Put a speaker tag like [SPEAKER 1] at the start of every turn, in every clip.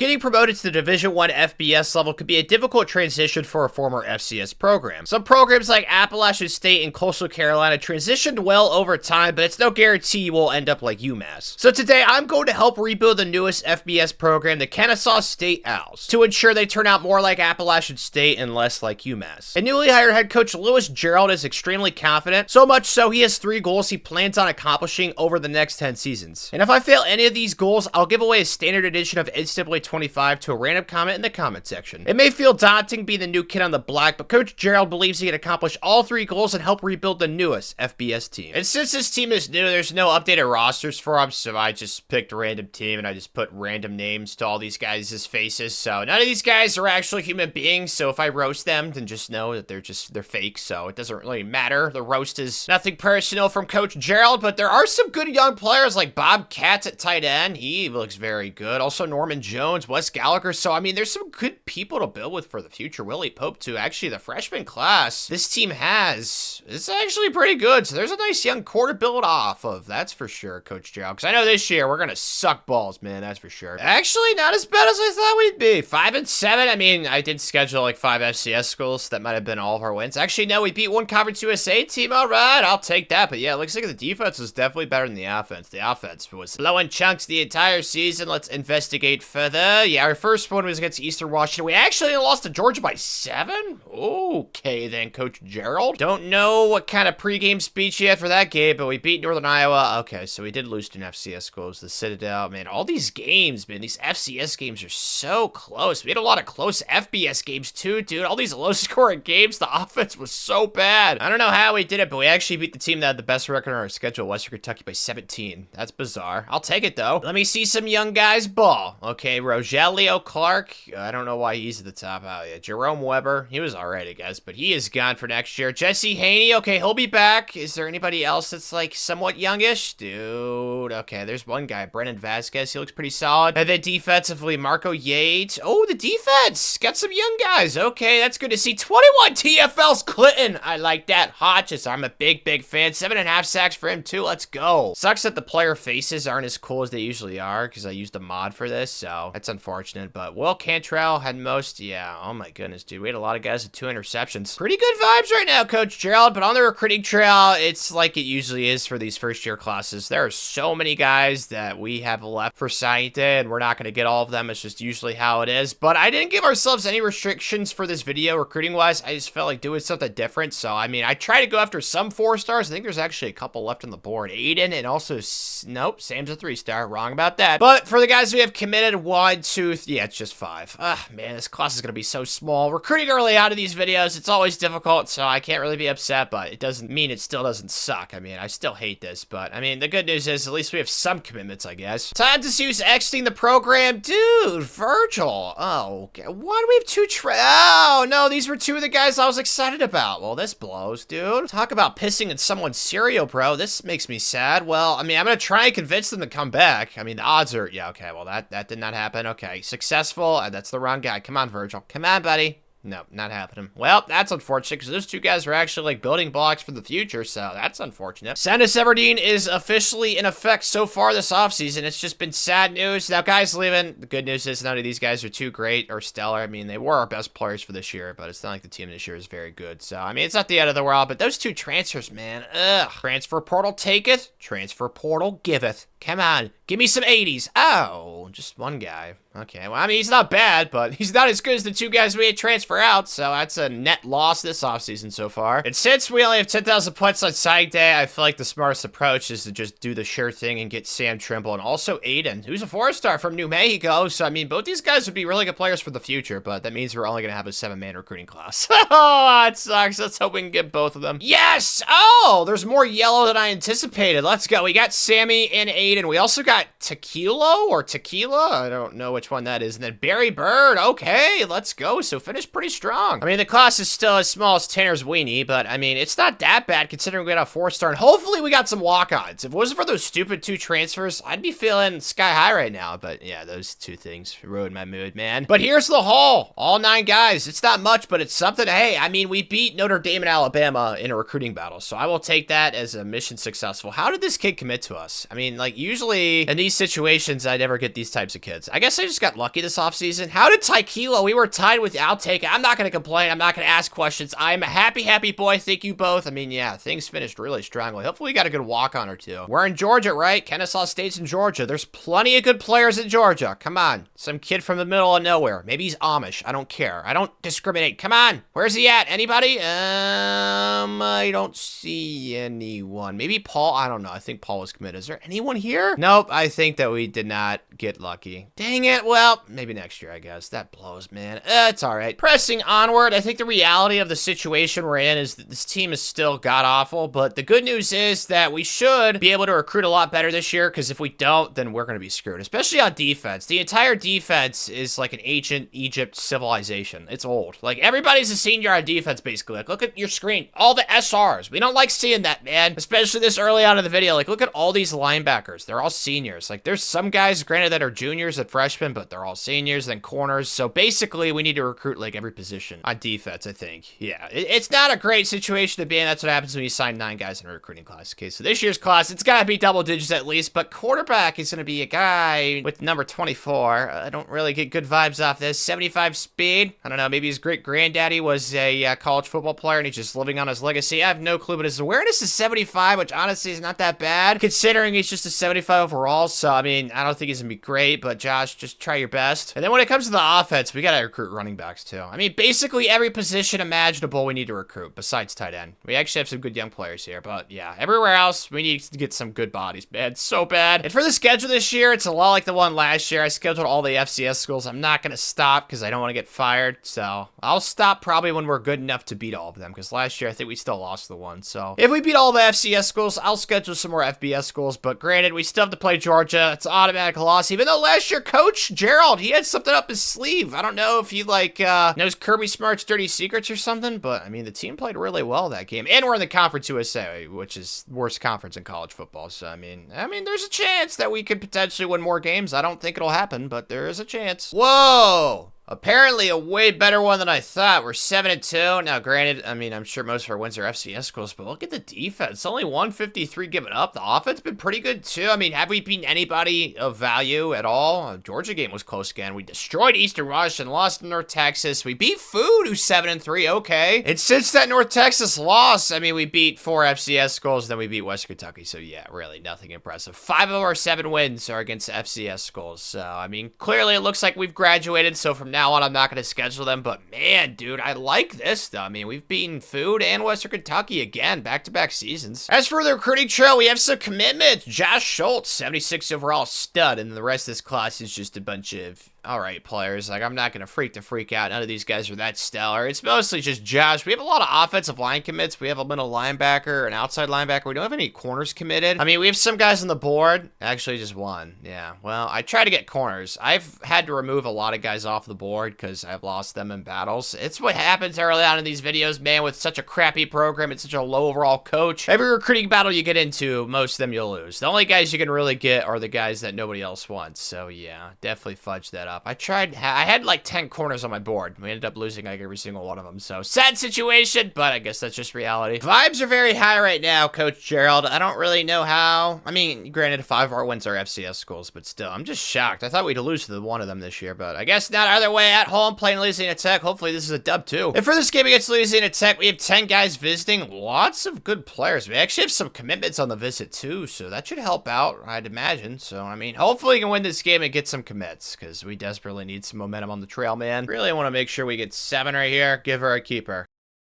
[SPEAKER 1] Getting promoted to the Division I FBS level could be a difficult transition for a former FCS program. Some programs like Appalachian State and Coastal Carolina transitioned well over time, but it's no guarantee you will end up like UMass. So today, I'm going to help rebuild the newest FBS program, the Kennesaw State Owls, to ensure they turn out more like Appalachian State and less like UMass. And newly hired head coach Lewis Gerald is extremely confident, so much so he has 3 goals he plans on accomplishing over the next 10 seasons. And if I fail any of these goals, I'll give away a standard edition of NCAA 25 to a random comment in the comment section. It may feel daunting being the new kid on the block, but Coach Gerald believes he can accomplish all 3 goals and help rebuild the newest FBS team. And since this team is new, there's no updated rosters for them, so I just picked a random team and I just put random names to all these guys' faces. So none of these guys are actually human beings, so if I roast them, then just know that they're fake, so it doesn't really matter. The roast is nothing personal from Coach Gerald, but there are some good young players like Bob Katz at tight end. He looks very good. Also Norman Jones, Wes Gallagher. So, I mean, there's some good people to build with for the future. Willie Pope, too. Actually, the freshman class this team has is actually pretty good. So there's a nice young core to build off of. That's for sure, Coach Gerald. Because I know this year we're going to suck balls, man. That's for sure. Actually, not as bad as I thought we'd be. 5-7. I mean, I did schedule like 5 FCS schools. That might have been all of our wins. Actually, no, we beat one Conference USA team. All right, I'll take that. But yeah, it looks like the defense was definitely better than the offense. The offense was blowing chunks the entire season. Let's investigate further. Yeah, our first one was against Eastern Washington. We actually lost to Georgia by 7? Okay then, Coach Gerald. Don't know what kind of pregame speech you had for that game, but we beat Northern Iowa. Okay, so we did lose to an FCS school. It was the Citadel. Man, all these games, man, these FCS games are so close. We had a lot of close FBS games too, dude. All these low-scoring games, the offense was so bad. I don't know how we did it, but we actually beat the team that had the best record on our schedule, Western Kentucky, by 17. That's bizarre. I'll take it, though. Let me see some young guys ball. Okay, Rogelio Clark. I don't know why he's at the top. Oh, yeah. Jerome Weber. He was alright, I guess, but he is gone for next year. Jesse Haney. Okay, he'll be back. Is there anybody else that's, like, somewhat youngish? Dude. Okay, there's one guy. Brennan Vasquez. He looks pretty solid. And then defensively, Marco Yates. Oh, the defense. Got some young guys. Okay, that's good to see. 21 TFLs Clinton. I like that. Hodges. I'm a big fan. 7.5 sacks for him, too. Let's go. Sucks that the player faces aren't as cool as they usually are, because I used a mod for this, so that's unfortunate. But Will Cantrell had most, yeah, oh my goodness, dude. We had a lot of guys with 2 interceptions. Pretty good vibes right now, Coach Gerald, but on the recruiting trail, it's like it usually is for these first-year classes. There are so many guys that we have left for signing day, and we're not going to get all of them. It's just usually how it is. But I didn't give ourselves any restrictions for this video, recruiting-wise. I just felt like doing something different, so, I mean, I try to go after some 4-stars. I think there's actually a couple left on the board. Aiden, and also, nope, Sam's a 3-star. Wrong about that. But for the guys we have committed, 1, 2, yeah, it's just 5. Ah, man, this class is going to be so small. Recruiting early out of these videos, it's always difficult, so I can't really be upset, but it doesn't mean it still doesn't suck. I mean, I still hate this, but, I mean, the good news is at least we have some commitments, I guess. Time to see who's exiting the program. Dude, Virgil. Oh, okay. Why do we have 2 oh, no, these were 2 of the guys I was excited about. Well, this blows, dude. Talk about pissing in someone's cereal, bro. This makes me sad. Well, I mean, I'm going to try and convince them to come back. I mean, the odds are, yeah, okay, well, that did not happen. Okay, successful. That's the wrong guy. Come on, Virgil. Come on, buddy. No, not happening. Well, that's unfortunate because those 2 guys are actually like building blocks for the future, so that's unfortunate. Sandus Everdeen is officially in effect so far this offseason. It's just been sad news. Now, guys leaving. The good news is none of these guys are too great or stellar. I mean, they were our best players for this year, but it's not like the team this year is very good. So, I mean, it's not the end of the world, but those 2 transfers, man. Ugh. Transfer portal taketh. Transfer portal giveth. Come on. Give me some 80s. Oh, just one guy. Okay, well, I mean, he's not bad, but he's not as good as the 2 guys we had transfer out, so that's a net loss this offseason so far. And since we only have 10,000 points on signing day, I feel like the smartest approach is to just do the sure thing and get Sam Trimble and also Aiden, who's a 4-star from New Mexico. So, I mean, both these guys would be really good players for the future, but that means we're only going to have a 7-man recruiting class. Oh, it sucks. Let's hope we can get both of them. Yes! Oh, there's more yellow than I anticipated. Let's go. We got Sammy and Aiden. We also got Tequila or Tequila. I don't know which one that is. And then Barry Bird. Okay, let's go. So finished pretty strong. I mean, the class is still as small as Tanner's weenie, but I mean, it's not that bad considering we got a 4-star. And hopefully we got some walk-ons. If it wasn't for those stupid 2 transfers, I'd be feeling sky high right now. But yeah, those 2 things ruined my mood, man. But here's the haul. All 9 guys. It's not much, but it's something. Hey, I mean, we beat Notre Dame and Alabama in a recruiting battle, so I will take that as a mission successful. How did this kid commit to us? I mean, like, usually in these situations, I never get these types of kids. I guess I just got lucky this offseason. How did Taikilo? We were tied with I'll take it. I'm not going to complain. I'm not going to ask questions. I'm a happy boy. Thank you both. I mean, yeah, things finished really strongly. Hopefully we got a good walk-on or two. We're in Georgia, right? Kennesaw State's in Georgia. There's plenty of good players in Georgia. Come on. Some kid from the middle of nowhere. Maybe he's Amish. I don't care. I don't discriminate. Come on. Where's he at? Anybody? I don't see anyone. Maybe Paul? I don't know. I think Paul was committed. Is there anyone here? Nope. I think that we did not get lucky. Dang it. Well, maybe next year, I guess. That blows, man. It's all right. Pressing onward, I think the reality of the situation we're in is that this team is still god-awful, but the good news is that we should be able to recruit a lot better this year, because if we don't, then we're going to be screwed, especially on defense. The entire defense is like an ancient Egypt civilization. It's old. Like, everybody's a senior on defense, basically. Like, look at your screen. All the SRs. We don't like seeing that, man. Especially this early on in the video. Like, look at all these linebackers. They're all seniors. Like, there's some guys, granted, that are juniors and freshmen, but they're all seniors, then corners. So basically, we need to recruit, like, every position on defense, I think. Yeah, it's not a great situation to be in. That's what happens when you sign 9 guys in a recruiting class. Okay, so this year's class, it's got to be double digits at least, but quarterback is going to be a guy with number 24. I don't really get good vibes off this. 75 speed. I don't know, maybe his great-granddaddy was a college football player and he's just living on his legacy. I have no clue, but his awareness is 75, which honestly is not that bad, considering he's just a 75 overall, so, I mean, I don't think he's going to be great, but Josh, just try your best. And then when it comes to the offense, we got to recruit running backs, too. I mean, basically every position imaginable we need to recruit, besides tight end. We actually have some good young players here, but yeah, everywhere else, we need to get some good bodies, man. It's so bad. And for the schedule this year, it's a lot like the one last year. I scheduled all the FCS schools. I'm not going to stop because I don't want to get fired, so I'll stop probably when we're good enough to beat all of them, because last year I think we still lost the one. So if we beat all the FCS schools, I'll schedule some more FBS schools, but granted, we still have to play Georgia. It's an automatic loss, even though last year Coach Gerald, he had something up his sleeve. I don't know if he like knows Kirby Smart's dirty secrets or something, but I mean, the team played really well that game, and we're in the Conference USA, which is the worst conference in college football. So I mean, there's a chance that we could potentially win more games. I don't think it'll happen, but there is a chance. Whoa! Apparently a way better one than I thought. We're 7-2. Now, granted, I mean, I'm sure most of our wins are FCS schools, but look at the defense. Only 153 given up. The offense been pretty good, too. I mean, have we beaten anybody of value at all? Georgia game was close again. We destroyed Eastern Washington, lost to North Texas. We beat Food, who's 7-3. Okay. And since that North Texas loss, I mean, we beat 4 FCS schools, then we beat Western Kentucky. So, yeah, really nothing impressive. 5 of our 7 wins are against FCS schools. So, I mean, clearly it looks like we've graduated. So, from now on, I'm not going to schedule them, but man, dude, I like this, though. I mean, we've beaten Food and Western Kentucky again, back-to-back seasons. As for the recruiting trail, we have some commitments. Josh Schultz, 76 overall stud, and the rest of this class is just a bunch of alright players. Like, I'm not going to freak out. None of these guys are that stellar. It's mostly just Josh. We have a lot of offensive line commits. We have a middle linebacker, an outside linebacker. We don't have any corners committed. I mean, we have some guys on the board. Actually, just one. Yeah, well, I try to get corners. I've had to remove a lot of guys off the board because I've lost them in battles. It's what happens early on in these videos, man, with such a crappy program and such a low overall coach. Every recruiting battle you get into, most of them you'll lose. The only guys you can really get are the guys that nobody else wants. So, yeah, definitely fudge that up. I had like 10 corners on my board. We ended up losing like every single one of them. So, sad situation, but I guess that's just reality. Vibes are very high right now, Coach Gerald. I don't really know how. I mean, granted, 5 of our wins are FCS schools, but still, I'm just shocked. I thought we'd lose to one of them this year, but I guess not. Either way, at home, playing Louisiana Tech. Hopefully, this is a dub, too. And for this game against Louisiana Tech, we have 10 guys visiting. Lots of good players. We actually have some commitments on the visit, too, so that should help out, I'd imagine. So, I mean, hopefully we can win this game and get some commits, because we desperately need some momentum on the trail, man. Really want to make sure we get 7 right here. Give her a keeper.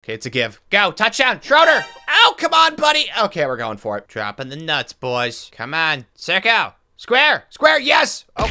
[SPEAKER 1] Okay, it's a give. Go, touchdown, Schroeder. Oh, come on, buddy. Okay, we're going for it. Dropping the nuts, boys. Come on, Sicko. Square, yes. Oh.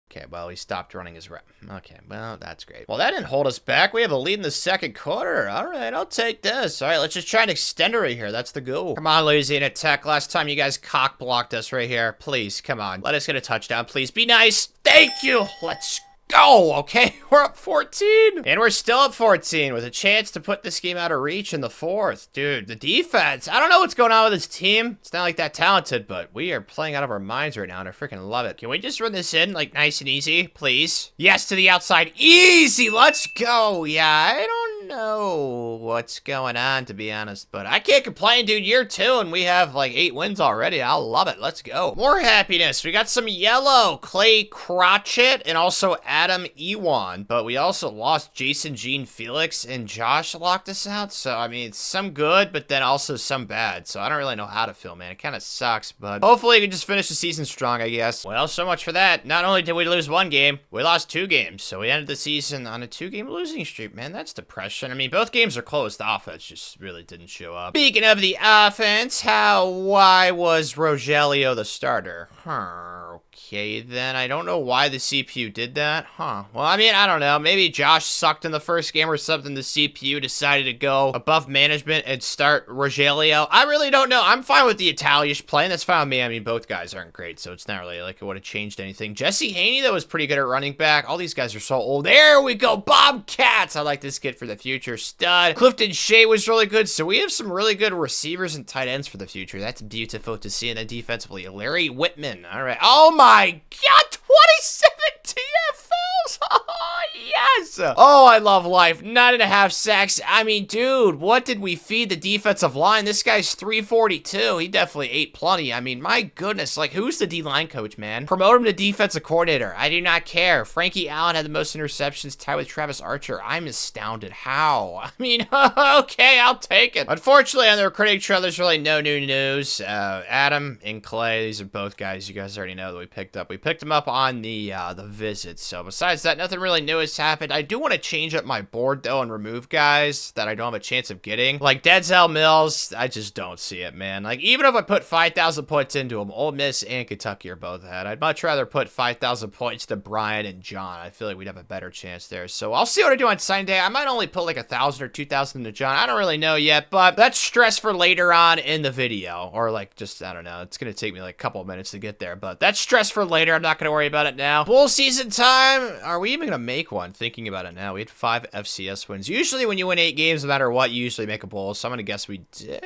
[SPEAKER 1] Okay, well, he stopped running his rep. Okay, well, that's great. Well, that didn't hold us back. We have a lead in the second quarter. All right, I'll take this. All right, let's just try and extend it right here. That's the goal. Come on, Louisiana Tech. Last time you guys cock blocked us right here. Please, come on. Let us get a touchdown, please. Be nice. Thank you. Let's go. Okay, we're up 14. And we're still up 14 with a chance to put this game out of reach in the 4th. Dude, the defense. I don't know what's going on with this team. It's not like that talented, but we are playing out of our minds right now, and I freaking love it. Can we just run this in, like, nice and easy, please? Yes, to the outside. Easy. Let's go. Yeah, I don't know what's going on, to be honest, but I can't complain, dude. Year 2, and we have like 8 wins already. I love it. Let's go. More happiness. We got some yellow. Clay Crotchet and also Adam Ewan, but we also lost Jason, Gene, Felix, and Josh locked us out, so I mean, some good, but then also some bad, so I don't really know how to feel, man. It kind of sucks, but hopefully we can just finish the season strong, I guess. Well, so much for that. Not only did we lose 1 game, we lost 2 games, so we ended the season on a 2-game losing streak. Man, that's depression. I mean, both games are closed. The offense just really didn't show up. Speaking of the offense, why was Rogelio the starter? Okay, then I don't know why the CPU did that. Well, I mean, I don't know. Maybe Josh sucked in the first game or something. The CPU decided to go above management and start Rogelio. I really don't know. I'm fine with the Italian playing. That's fine with me. I mean, both guys aren't great, so it's not really like it would have changed anything. Jesse Haney, though, was pretty good at running back. All these guys are so old. There we go. Bobcats. I like this kid for the future. Stud. Clifton Shea was really good, so we have some really good receivers and tight ends for the future. That's beautiful to see. And then defensively, Larry Whitman. All right. Oh, my God. 27 TFLs. Oh, yes. Oh, I love life. 9.5 sacks. I mean, dude, what did we feed the defensive line? This guy's 342. He definitely ate plenty. I mean, my goodness. Like, who's the D-line coach, man? Promote him to defensive coordinator. I do not care. Frankie Allen had the most interceptions, tied with Travis Archer. I'm astounded. How? I mean, okay, I'll take it. Unfortunately, on the recruiting trail, there's really no new news. Adam and Clay, these are both guys you guys already know that we picked up. We picked them up on the visit. So besides that, nothing really new has happened. I do want to change up my board, though, and remove guys that I don't have a chance of getting. Like Denzel Mills, I just don't see it, man. Like, even if I put 5,000 points into him, Ole Miss and Kentucky are both ahead. I'd much rather put 5,000 points to Brian and John. I feel like we'd have a better chance there. So I'll see what I do on signing day. I might only put like 1,000 or 2,000 to John. I don't really know yet, but that's stress for later on in the video. Or like, just, I don't know. It's going to take me like a couple of minutes to get there, but that's stress for later. I'm not going to worry about it now. Bowl season time. Are we even going to make one? Thinking about it now. We had 5 FCS wins. Usually when you win 8 games, no matter what, you usually make a bowl. So I'm going to guess we did.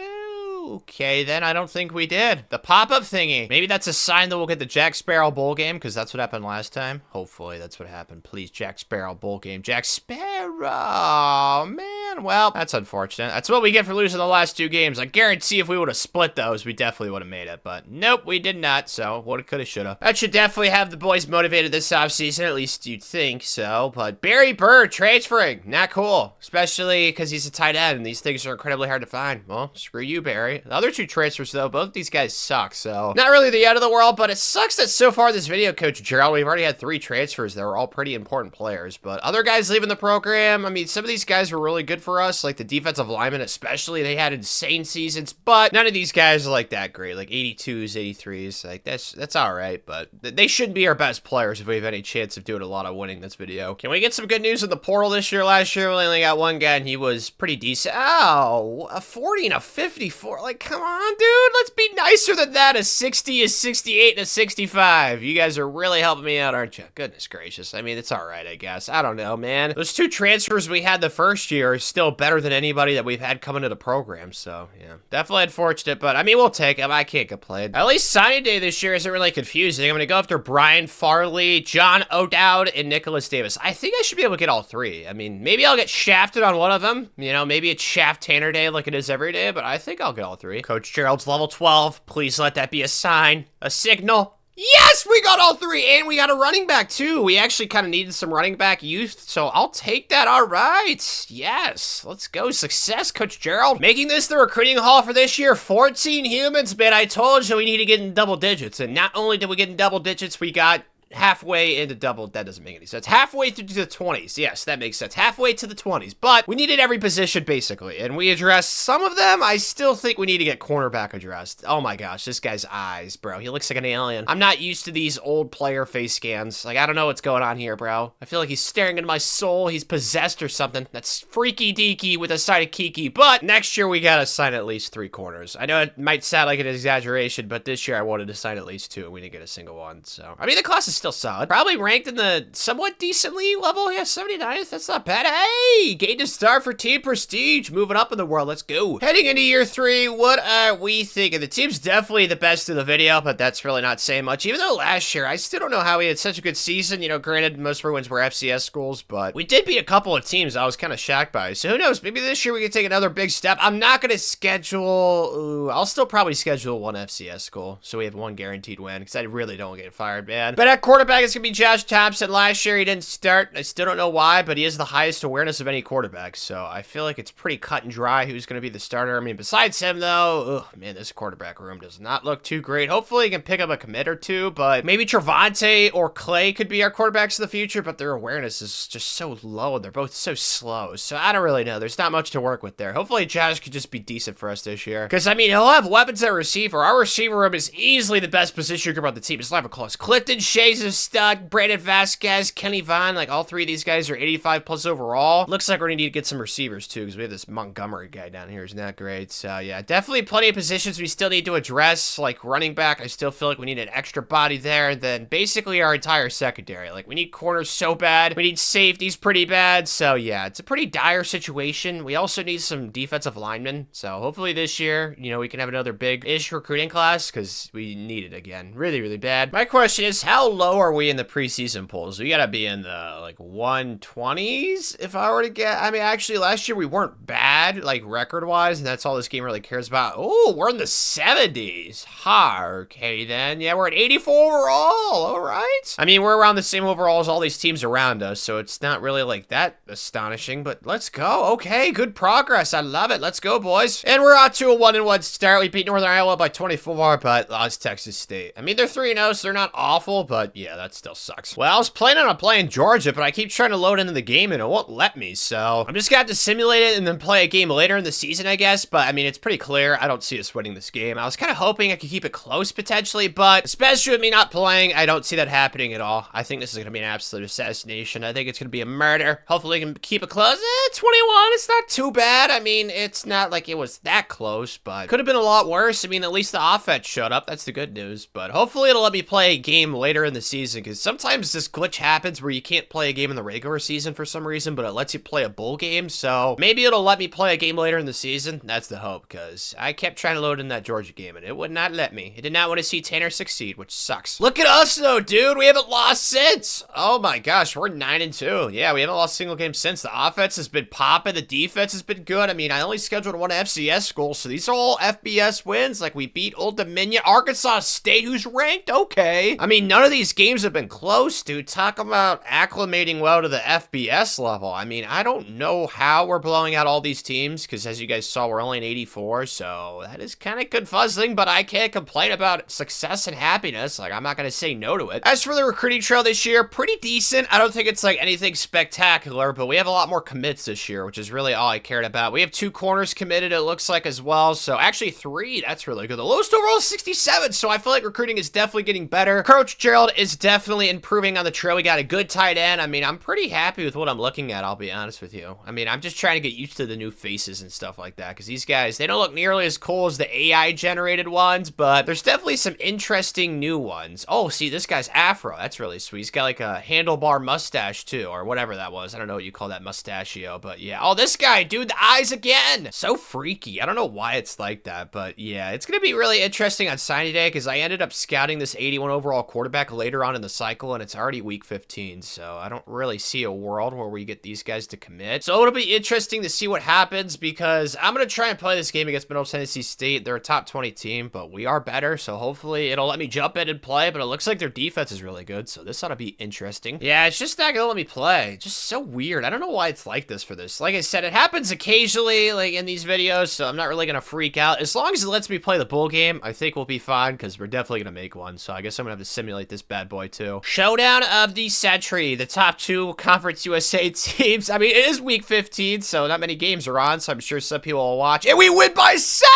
[SPEAKER 1] Okay, then I don't think we did. The pop-up thingy. Maybe that's a sign that we'll get the Jack Sparrow bowl game, because that's what happened last time. Hopefully that's what happened. Please, Jack Sparrow bowl game. Jack Sparrow, man. Well, that's unfortunate. That's what we get for losing the last 2 games. I guarantee if we would have split those, we definitely would have made it. But nope, we did not. So woulda, coulda, shoulda. That should definitely have the boys motivated this offseason. At least you'd think so. But Barry Bird transferring. Not cool. Especially because he's a tight end, and these things are incredibly hard to find. Well, screw you, Barry. The other 2 transfers, though, both these guys suck, so not really the end of the world, but it sucks that so far this video, Coach Gerald, we've already had 3 transfers that were all pretty important players, but other guys leaving the program, I mean, some of these guys were really good for us, like the defensive linemen especially. They had insane seasons, but none of these guys are like that great, like 82s, 83s, like that's all right, but they shouldn't be our best players if we have any chance of doing a lot of winning this video. Can we get some good news in the portal this year? Last year, we only got 1 guy, and he was pretty decent. Oh, a 40 and a 54, like, come on, dude. Let's be nicer than that. A 60, a 68, and a 65. You guys are really helping me out, aren't you? Goodness gracious. I mean, it's all right, I guess. I don't know, man. Those 2 transfers we had the first year are still better than anybody that we've had coming to the program. So, yeah, definitely unfortunate, but I mean, we'll take them. I can't complain. At least signing day this year isn't really confusing. I'm going to go after Brian Farley, John O'Dowd, and Nicholas Davis. I think I should be able to get all 3. I mean, maybe I'll get shafted on one of them. You know, maybe it's Shaft Tanner Day like it is every day, but I think I'll get all 3. Coach Gerald's level 12. Please let that be a sign, a signal. Yes, we got all 3, and we got a running back, too. We actually kind of needed some running back youth, so I'll take that. All right. Yes, let's go. Success, Coach Gerald. Making this the recruiting haul for this year. 14 humans, man. I told you we need to get in double digits, and not only did we get in double digits, we got halfway into double. That doesn't make any sense. Halfway through to the 20s. Yes, that makes sense. Halfway to the 20s. But we needed every position, basically. And we addressed some of them. I still think we need to get cornerback addressed. Oh my gosh, this guy's eyes, bro. He looks like an alien. I'm not used to these old player face scans. Like, I don't know what's going on here, bro. I feel like he's staring into my soul. He's possessed or something. That's freaky deaky with a side of Kiki. But next year, we gotta sign at least 3 corners. I know it might sound like an exaggeration, but this year I wanted to sign at least 2, and we didn't get a single one. So, I mean, the class is still solid. Probably ranked in the somewhat decently level. Yeah, 79th. That's not bad. Hey, gained a star for team prestige. Moving up in the world. Let's go. Heading into year 3, what are we thinking? The team's definitely the best in the video, but that's really not saying much. Even though last year, I still don't know how we had such a good season. You know, granted, most of our wins were FCS schools, but we did beat a couple of teams I was kind of shocked by. So who knows? Maybe this year we can take another big step. I'm not going to schedule... Ooh, I'll still probably schedule one FCS school, so we have one guaranteed win, because I really don't get fired, man. But at quarterback, it's going to be Josh Thompson. Last year, he didn't start. I still don't know why, but he has the highest awareness of any quarterback, so I feel like it's pretty cut and dry who's going to be the starter. I mean, besides him, though, ugh, man, this quarterback room does not look too great. Hopefully, he can pick up a commit or two, but maybe Trevante or Clay could be our quarterbacks in the future, but their awareness is just so low, and they're both so slow, so I don't really know. There's not much to work with there. Hopefully, Josh could just be decent for us this year, because, I mean, he'll have weapons at receiver. Our receiver room is easily the best position group on the team. It's not even close. Clifton Shays is stuck. Brandon Vasquez, Kenny Vaughn, like, all three of these guys are 85 plus overall. Looks like we're gonna need to get some receivers, too, because we have this Montgomery guy down here. Isn't that great? So, yeah, definitely plenty of positions we still need to address, like running back. I still feel like we need an extra body there, and then basically our entire secondary. Like, we need corners so bad. We need safeties pretty bad, so, yeah, it's a pretty dire situation. We also need some defensive linemen, so hopefully this year, you know, we can have another big-ish recruiting class, because we need it again. Really, really bad. My question is, how low are we in the preseason polls? We gotta be in the, like, 120s, if I were to get... I mean, actually, last year we weren't bad, like, record-wise, and that's all this game really cares about. Oh, we're in the 70s. Ha, okay, then. Yeah, we're at 84 overall. All right. I mean, we're around the same overall as all these teams around us, so it's not really, like, that astonishing, but let's go. Okay, good progress. I love it. Let's go, boys. And we're out to a 1-1 start. We beat Northern Iowa by 24, but lost Texas State. I mean, they're 3-0, so they're not awful, but yeah, that still sucks. Well, I was planning on playing Georgia, but I keep trying to load into the game, and it won't let me, so I'm just gonna have to simulate it and then play a game later in the season, I guess, but I mean, it's pretty clear. I don't see us winning this game. I was kind of hoping I could keep it close, potentially, but especially with me not playing, I don't see that happening at all. I think this is gonna be an absolute assassination. I think it's gonna be a murder. Hopefully, we can keep it close. 21, it's not too bad. I mean, it's not like it was that close, but could have been a lot worse. I mean, at least the offense showed up. That's the good news, but hopefully it'll let me play a game later in the season, because sometimes this glitch happens where you can't play a game in the regular season for some reason, but it lets you play a bowl game, so maybe it'll let me play a game later in the season. That's the hope, because I kept trying to load in that Georgia game, and it would not let me. It did not want to see Tanner succeed, which sucks. Look at us, though, dude. We haven't lost since. Oh, my gosh. We're 9-2. Yeah, we haven't lost a single game since. The offense has been popping. The defense has been good. I mean, I only scheduled one FCS school, so these are all FBS wins. Like, we beat Old Dominion, Arkansas State, who's ranked okay. I mean, none of these games have been close, dude. Talk about acclimating well to the FBS level. I mean, I don't know how we're blowing out all these teams, because as you guys saw, we're only in 84, so that is kind of confusing, but I can't complain about success and happiness. Like, I'm not going to say no to it. As for the recruiting trail this year, pretty decent. I don't think it's, like, anything spectacular, but we have a lot more commits this year, which is really all I cared about. We have 2 corners committed, it looks like, as well, so actually 3. That's really good. The lowest overall is 67, so I feel like recruiting is definitely getting better. Coach Gerald is definitely improving on the trail. We got a good tight end. I mean, I'm pretty happy with what I'm looking at, I'll be honest with you. I mean, I'm just trying to get used to the new faces and stuff like that, because these guys, they don't look nearly as cool as the AI-generated ones, but there's definitely some interesting new ones. Oh, see, this guy's afro. That's really sweet. He's got, like, a handlebar mustache, too, or whatever that was. I don't know what you call that mustachio, but yeah. Oh, this guy, dude, the eyes again. So freaky. I don't know why it's like that, but yeah, it's going to be really interesting on signing day, because I ended up scouting this 81 overall quarterback later on in the cycle, and it's already week 15, so I don't really see a world where we get these guys to commit. So it'll be interesting to see what happens, because I'm going to try and play this game against Middle Tennessee State. They're a top 20 team, but we are better, so hopefully it'll let me jump in and play, but it looks like their defense is really good, so this ought to be interesting. Yeah, it's just not going to let me play. Just so weird. I don't know why it's like this for this. Like I said, it happens occasionally, like in these videos, so I'm not really going to freak out. As long as it lets me play the bowl game, I think we'll be fine, because we're definitely going to make one, so I guess I'm going to have to simulate this bad boy too. Showdown of the century, the top 2 Conference USA teams. I mean, it is week 15, so not many games are on, so I'm sure some people will watch. And we win by 7!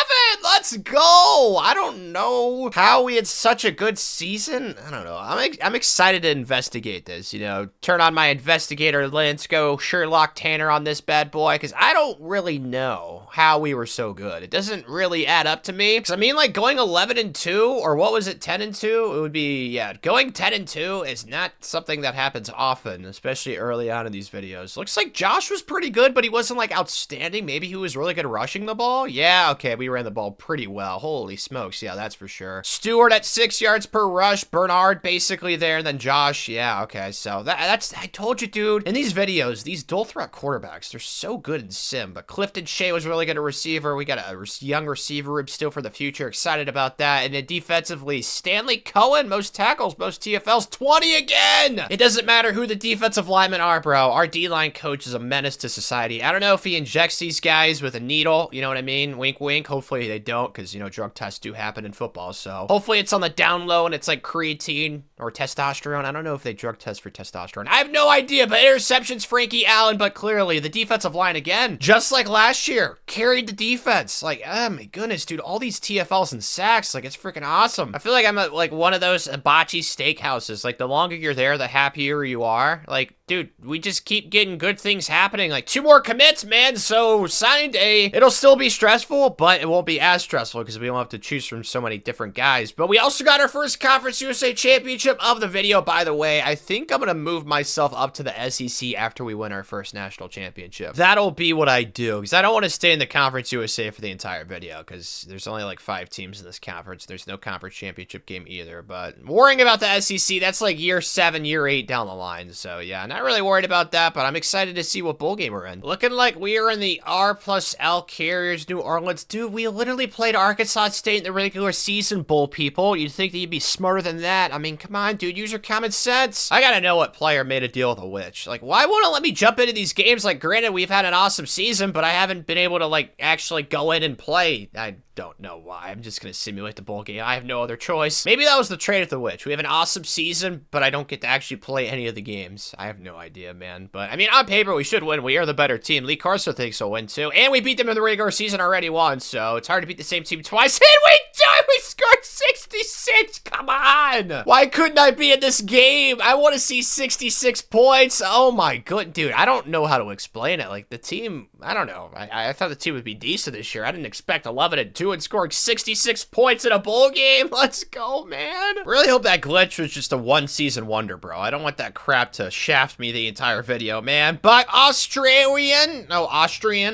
[SPEAKER 1] Let's go! I don't know how we had such a good season. I don't know. I'm excited to investigate this, you know. Turn on my investigator lens, go Sherlock Tanner on this bad boy, because I don't really know how we were so good. It doesn't really add up to me, because I mean, like, going 11-2, or what was it, 10-2? It would be, yeah, going 10-2 is not something that happens often, especially early on in these videos. Looks like Josh was pretty good, but he wasn't like outstanding. Maybe he was really good rushing the ball. Yeah, okay, we ran the ball pretty well. Holy smokes, yeah, that's for sure. Stewart at 6 yards per rush. Bernard basically there, and then Josh. Yeah, okay, so that's, I told you, dude, in these videos, these dual threat quarterbacks, they're so good in sim. But Clifton Shea was really good at receiver. We got a young receiver room still for the future. Excited about that. And then defensively, Stanley Cohen, most tackles, most TFLs, 20 again. It doesn't matter who the defensive linemen are, bro. Our D-line coach is a menace to society. I don't know if he injects these guys with a needle, you know what I mean? Wink, wink. Hopefully they don't, because, you know, drug tests do happen in football. So hopefully it's on the down low and it's like creatine or testosterone. I don't know if they drug test for testosterone. I have no idea, but interceptions, Frankie Allen. But clearly the defensive line, again, just like last year, carried the defense. Like, oh my goodness, dude, all these TFLs and sacks, like, it's freaking awesome. I feel like I'm at like one of those hibachi steakhouses. Like, the longer you're there, the happier you are. Like, dude, we just keep getting good things happening. Like, 2 more commits, man. So signing day, it'll still be stressful, but it won't be as stressful because we don't have to choose from so many different guys. But we also got our first Conference USA Championship of the video, by the way. I think I'm gonna move myself up to the SEC after we win our first national championship. That'll be what I do, because I don't want to stay in the Conference USA for the entire video, because there's only like 5 teams in this conference. There's no conference championship game either. But worrying about the SEC, that's like year 7, year 8 down the line. So yeah, not really worried about that, but I'm excited to see what bowl game we're in. Looking like we are in the R+L Carriers New Orleans. Dude, we literally played Arkansas State in the regular season, bowl people. You'd think that you'd be smarter than that. I mean, come on, dude, use your common sense. I gotta know what player made a deal with a witch. Like, why won't it let me jump into these games? Like, granted, we've had an awesome season, but I haven't been able to, like, actually go in and play. I don't know why. I'm just gonna simulate the bowl game. I have no other choice. Maybe that was the trade with the witch. We have an awesome season, but I don't get to actually play any of the games. I have no idea, man. But, I mean, on paper, we should win. We are the better team. Lee Carso thinks we'll win, too. And we beat them in the regular season already once, so it's hard to beat the same team twice. And we do! We scored 66! Come on! Why couldn't I be in this game? I want to see 66 points. Oh, my good. Dude, I don't know how to explain it. Like, the team, I don't know. I thought the team would be decent this year. I didn't expect 11-2 and scoring 66 points in a bowl game. Let's go, man. Really hope that glitch was just a one-season wonder, bro. I don't want that crap to shaft me the entire video, man. But Austrian,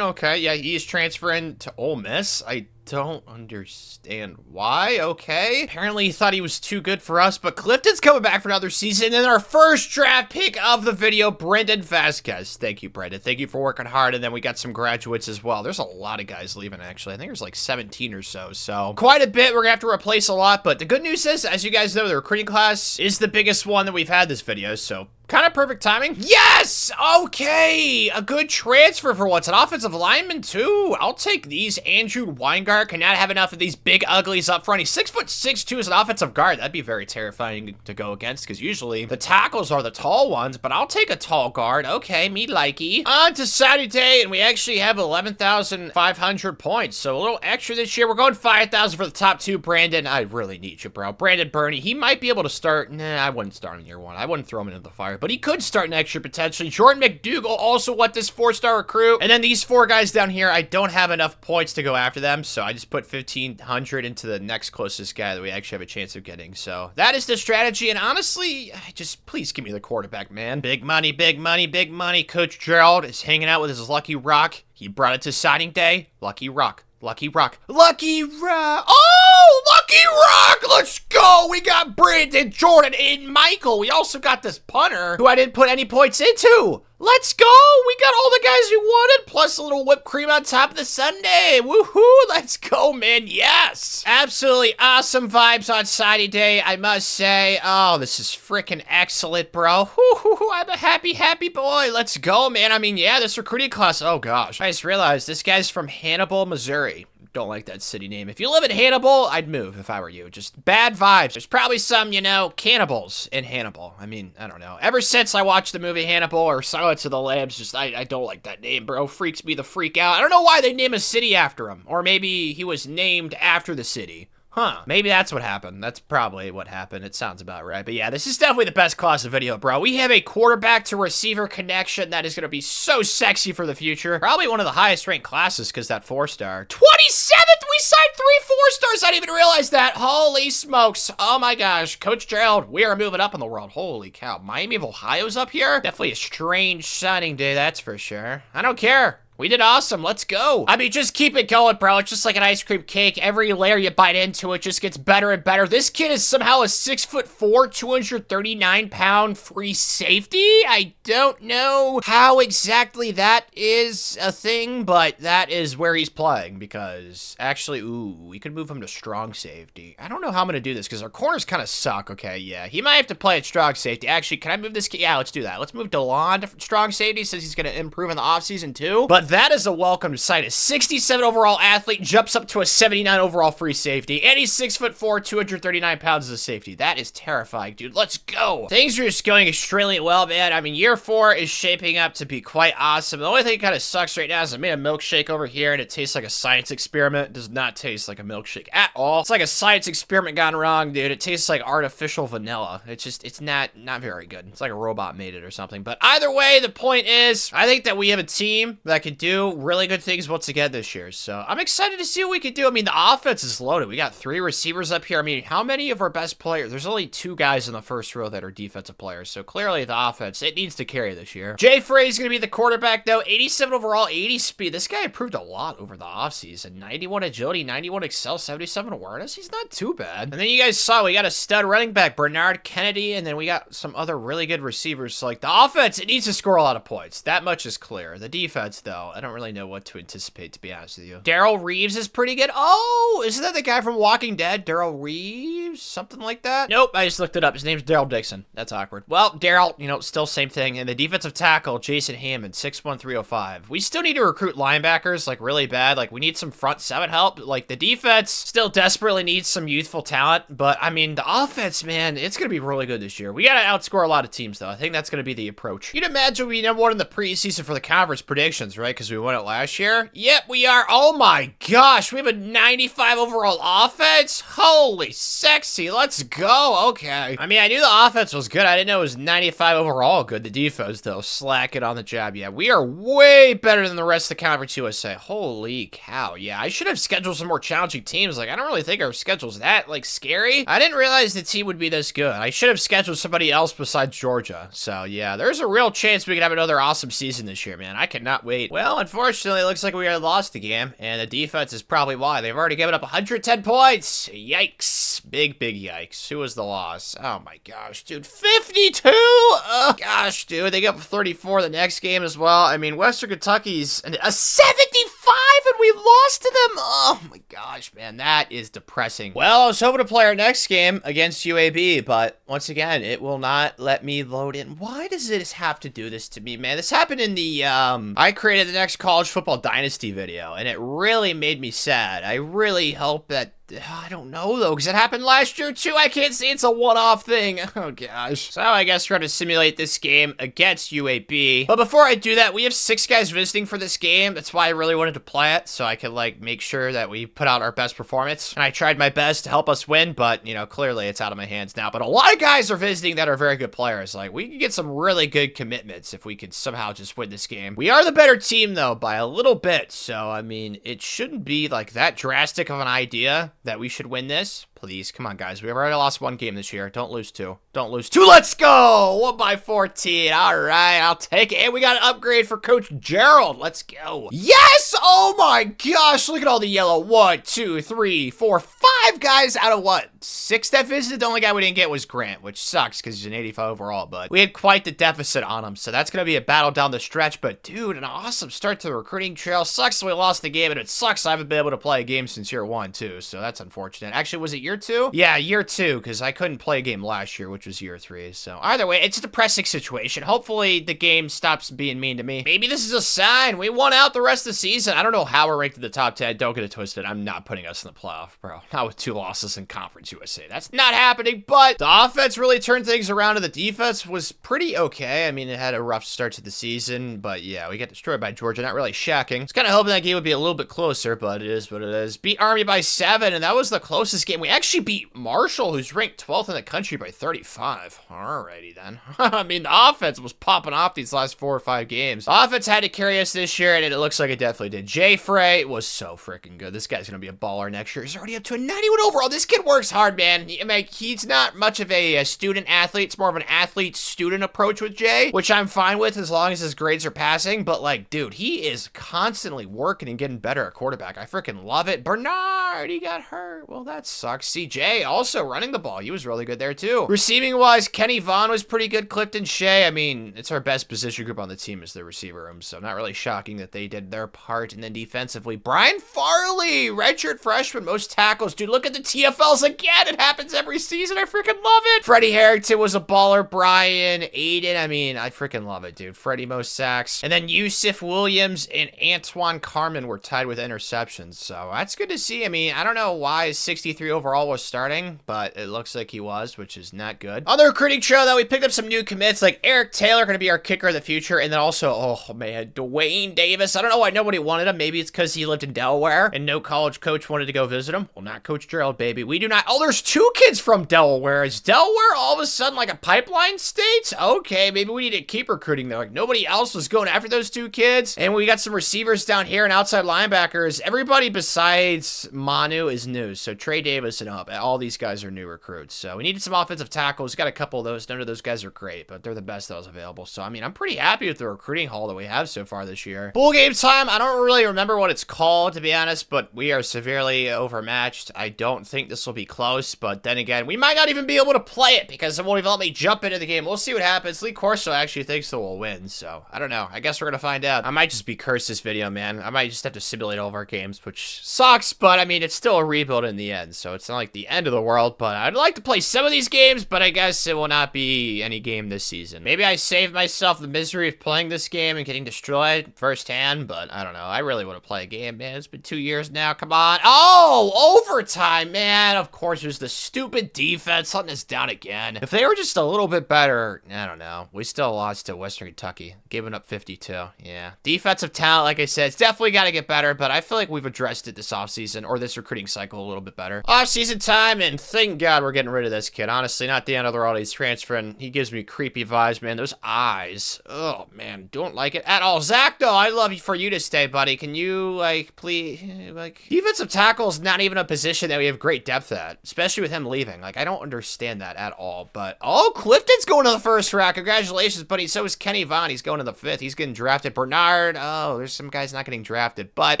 [SPEAKER 1] okay, yeah, he's transferring to Ole Miss. I don't understand why. Okay, apparently he thought he was too good for us, but Clifton's coming back for another season. And our first draft pick of the video, Brendan Vasquez. Thank you, Brendan. Thank you for working hard. And then we got some graduates as well. There's a lot of guys leaving, actually. I think there's like 17 or so. So quite a bit. We're gonna have to replace a lot, but the good news is, as you guys know, the recruiting class is the biggest one that we've had this video, so kind of perfect timing. Yes! Okay! A good transfer for once. An offensive lineman, too. I'll take these. Andrew Weingart cannot have enough of these big uglies up front. He's 6'6", too, as an offensive guard. That'd be very terrifying to go against, because usually the tackles are the tall ones, but I'll take a tall guard. Okay, me likey. On to Saturday, and we actually have 11,500 points, so a little extra this year. We're going 5,000 for the top 2. Brandon, I really need you, bro. Brandon Burney, he might be able to start. Nah, I wouldn't start him in year 1. I wouldn't throw him into the fire, but he could start next year potentially. Jordan McDougal, also what this 4-star recruit. And then these 4 guys down here, I don't have enough points to go after them, so I just put 1,500 into the next closest guy that we actually have a chance of getting. So that is the strategy, and honestly, just please give me the quarterback, man. Big money, big money, big money. Coach Gerald is hanging out with his Lucky Rock. He brought it to signing day. Lucky Rock. Lucky Rock. Lucky Rock. Oh, Lucky Rock. Let's go. We got Brandon, Jordan, and Michael. We also got this punter who I didn't put any points into. Let's go. We got all the guys we wanted, plus a little whipped cream on top of the sundae. Woohoo. Let's go, man. Yes. Absolutely awesome vibes on signing day, I must say. Oh, this is freaking excellent, bro. Woohoo. I'm a happy, happy boy. Let's go, man. I mean, yeah, this recruiting class. Oh, gosh. I just realized this guy's from Hannibal, Missouri. Don't like that city name. If you live in Hannibal, I'd move if I were you. Just bad vibes. There's probably some, you know, cannibals in Hannibal. I mean, I don't know. Ever since I watched the movie Hannibal or Silence of the Lambs, just, I don't like that name, bro. Freaks me the freak out. I don't know why they name a city after him. Or maybe he was named after the city. Huh. Maybe that's what happened. That's probably what happened. It sounds about right. But yeah, this is definitely the best class of video, bro. We have a quarterback to receiver connection that is going to be so sexy for the future. Probably one of the highest ranked classes because that 4-star. 27th! We signed 3 4-stars! I didn't even realize that. Holy smokes. Oh my gosh. Coach Gerald, we are moving up in the world. Holy cow. Miami of Ohio's up here? Definitely a strange signing day, that's for sure. I don't care. We did awesome. Let's go. I mean, just keep it going, bro. It's just like an ice cream cake. Every layer you bite into, it just gets better and better. This kid is somehow a 6'4", 239-pound free safety. I don't know how exactly that is a thing, but that is where he's playing because actually, ooh, we could move him to strong safety. I don't know how I'm going to do this because our corners kind of suck. Okay, yeah. He might have to play at strong safety. Actually, can I move this kid? Yeah, let's do that. Let's move DeLon to strong safety since he's going to improve in the offseason too. But that is a welcome sight. A 67 overall athlete jumps up to a 79 overall free safety, and he's 6'4", 239 pounds as a safety. That is terrifying, dude. Let's go. Things are just going extremely well, man. I mean, year 4 is shaping up to be quite awesome. The only thing that kind of sucks right now is I made a milkshake over here, and it tastes like a science experiment. It does not taste like a milkshake at all. It's like a science experiment gone wrong, dude. It tastes like artificial vanilla. It's not very good. It's like a robot made it or something. But either way, the point is, I think that we have a team that can do really good things once again this year. So I'm excited to see what we can do. I mean, the offense is loaded. We got 3 receivers up here. I mean, how many of our best players? There's only 2 guys in the first row that are defensive players. So clearly the offense, it needs to carry this year. Jay Frey's going to be the quarterback though. 87 overall, 80 speed. This guy improved a lot over the offseason. 91 agility, 91 excel, 77 awareness. He's not too bad. And then you guys saw we got a stud running back, Bernard Kennedy, and then we got some other really good receivers. So like the offense, it needs to score a lot of points. That much is clear. The defense though, I don't really know what to anticipate, to be honest with you. Daryl Reeves is pretty good. Oh, isn't that the guy from Walking Dead? Daryl Reeves? Something like that? Nope, I just looked it up. His name's Daryl Dixon. That's awkward. Well, Daryl, you know, still same thing. And the defensive tackle, Jason Hammond, 6'1", 305. We still need to recruit linebackers, like, really bad. Like, we need some front 7 help. Like, the defense still desperately needs some youthful talent. But, I mean, the offense, man, it's going to be really good this year. We got to outscore a lot of teams, though. I think that's going to be the approach. You'd imagine we number 1 in the preseason for the conference predictions, right? Because we won it last year. Yep, we are. Oh my gosh, we have a 95 overall offense. Holy sexy, let's go. Okay. I mean, I knew the offense was good. I didn't know it was 95 overall good. The defense, though, slacking on the job. Yeah, we are way better than the rest of the Conference USA. Holy cow. Yeah, I should have scheduled some more challenging teams. Like, I don't really think our schedule's that, like, scary. I didn't realize the team would be this good. I should have scheduled somebody else besides Georgia. So, yeah, there's a real chance we could have another awesome season this year, man. I cannot wait. Well, unfortunately, it looks like we already lost the game, and the defense is probably why. They've already given up 110 points. Yikes. Big yikes. Who was the loss? Oh, my gosh, dude. 52? Oh, gosh, dude. They get up 34 the next game as well. I mean, Western Kentucky's a 75, and we lost to them? Oh, my gosh, man. That is depressing. Well, I was hoping to play our next game against UAB, but once again, it will not let me load in. Why does it have to do this to me, man? This happened in the, I created the next college football dynasty video, and it really made me sad. I really hope that I don't know, though, because it happened last year, too. I can't say it's a one-off thing. Oh, gosh. So, I guess we're going to simulate this game against UAB. But before I do that, we have 6 guys visiting for this game. That's why I really wanted to play it, so I could, like, make sure that we put out our best performance. And I tried my best to help us win, but, you know, clearly it's out of my hands now. But a lot of guys are visiting that are very good players. Like, we could get some really good commitments if we could somehow just win this game. We are the better team, though, by a little bit. So, I mean, it shouldn't be, like, that drastic of an idea that we should win this. Please, come on, guys. We've already lost 1 game this year. Don't lose 2. Don't lose 2. Let's go! 1/14. All right, I'll take it. And we got an upgrade for Coach Gerald. Let's go. Yes! Oh, my gosh. Look at all the yellow. 1, 2, 3, 4, 5 guys out of what? 6 that visited? The only guy we didn't get was Grant, which sucks because he's an 85 overall. But we had quite the deficit on him. So that's going to be a battle down the stretch. But, dude, an awesome start to the recruiting trail. Sucks we lost the game, and it sucks I haven't been able to play a game since year 1, too. So that's unfortunate. Actually, was it year 2? Yeah, year 2, because I couldn't play a game last year, which was year 3. So either way, it's a depressing situation. Hopefully the game stops being mean to me. Maybe this is a sign. We won out the rest of the season. I don't know how we're ranked in the top 10. Don't get it twisted. I'm not putting us in the playoff, bro. Not with 2 losses in Conference USA. That's not happening, but the offense really turned things around, and the defense was pretty okay. I mean, it had a rough start to the season, but yeah, we got destroyed by Georgia. Not really shocking. I was kind of hoping that game would be a little bit closer, but it is what it is. Beat Army by 7, and that was the closest game. We actually beat Marshall, who's ranked 12th in the country, by 35. Alrighty then. I mean, the offense was popping off these last 4 or 5 games. The offense had to carry us this year, and it looks like it definitely did. Jay Frey was so freaking good. This guy's gonna be a baller next year. He's already up to a 91 overall. This kid works hard, man. He's not much of a student athlete. It's more of an athlete-student approach with Jay, which I'm fine with as long as his grades are passing. But like, dude, he is constantly working and getting better at quarterback. I freaking love it. Bernard, he got hurt. Well, that sucks. CJ also running the ball. He was really good there too. Receiving-wise, Kenny Vaughn was pretty good. Clifton Shea, I mean, it's our best position group on the team is the receiver room, so not really shocking that they did their part. And then defensively, Brian Farley, redshirt freshman, most tackles. Dude, look at the TFLs again. It happens every season. I freaking love it. Freddie Harrington was a baller. Brian, Aiden, I mean, I freaking love it, dude. Freddie, most sacks. And then Yusuf Williams and Antoine Carmen were tied with interceptions, so that's good to see. I mean, I don't know why 63 overall was starting, but it looks like he was, which is not good. On the recruiting trail, though, we picked up some new commits, like Eric Taylor, going to be our kicker of the future, and then also, oh man, Dwayne Davis. I don't know why nobody wanted him. Maybe it's because he lived in Delaware, and no college coach wanted to go visit him. Well, not Coach Gerald, baby. We do not. Oh, there's 2 kids from Delaware. Is Delaware all of a sudden like a pipeline state? Okay, maybe we need to keep recruiting though. Like, nobody else was going after those 2 kids, and we got some receivers down here and outside linebackers. Everybody besides Manu is new, so Trey Davis and up. All these guys are new recruits, so we needed some offensive tackles. Got a couple of those. None of those guys are great, but they're the best that was available. So, I mean, I'm pretty happy with the recruiting haul that we have so far this year. Bowl game time. I don't really remember what it's called, to be honest, but we are severely overmatched. I don't think this will be close, but then again, we might not even be able to play it because it won't even let me jump into the game. We'll see what happens. Lee Corso actually thinks that we'll win, so I don't know. I guess we're gonna find out. I might just be cursed this video, man. I might just have to simulate all of our games, which sucks, but I mean, it's still a rebuild in the end, so it's not like the end of the world, but I'd like to play some of these games, but I guess it will not be any game this season. Maybe I saved myself the misery of playing this game and getting destroyed firsthand, but I don't know. I really want to play a game, man. It's been 2 years now. Come on. Oh, overtime, man. Of course, there's the stupid defense letting us down again. If they were just a little bit better, I don't know. We still lost to Western Kentucky, giving up 52. Yeah. Defensive talent, like I said, it's definitely got to get better, but I feel like we've addressed it this offseason or this recruiting cycle a little bit better. Offseason time, and thank God we're getting rid of this kid. Honestly, not the end of the world. He's transferring. He gives me creepy vibes, man. Those eyes. Oh, man. Don't like it at all. Zach, though, I love you for you to stay, buddy. Can you, like, please, like, defensive tackle is not even a position that we have great depth at, especially with him leaving. Like, I don't understand that at all, but, oh, Clifton's going to the first round. Congratulations, buddy. So is Kenny Vaughn. He's going to the 5th. He's getting drafted. Bernard. Oh, there's some guys not getting drafted, but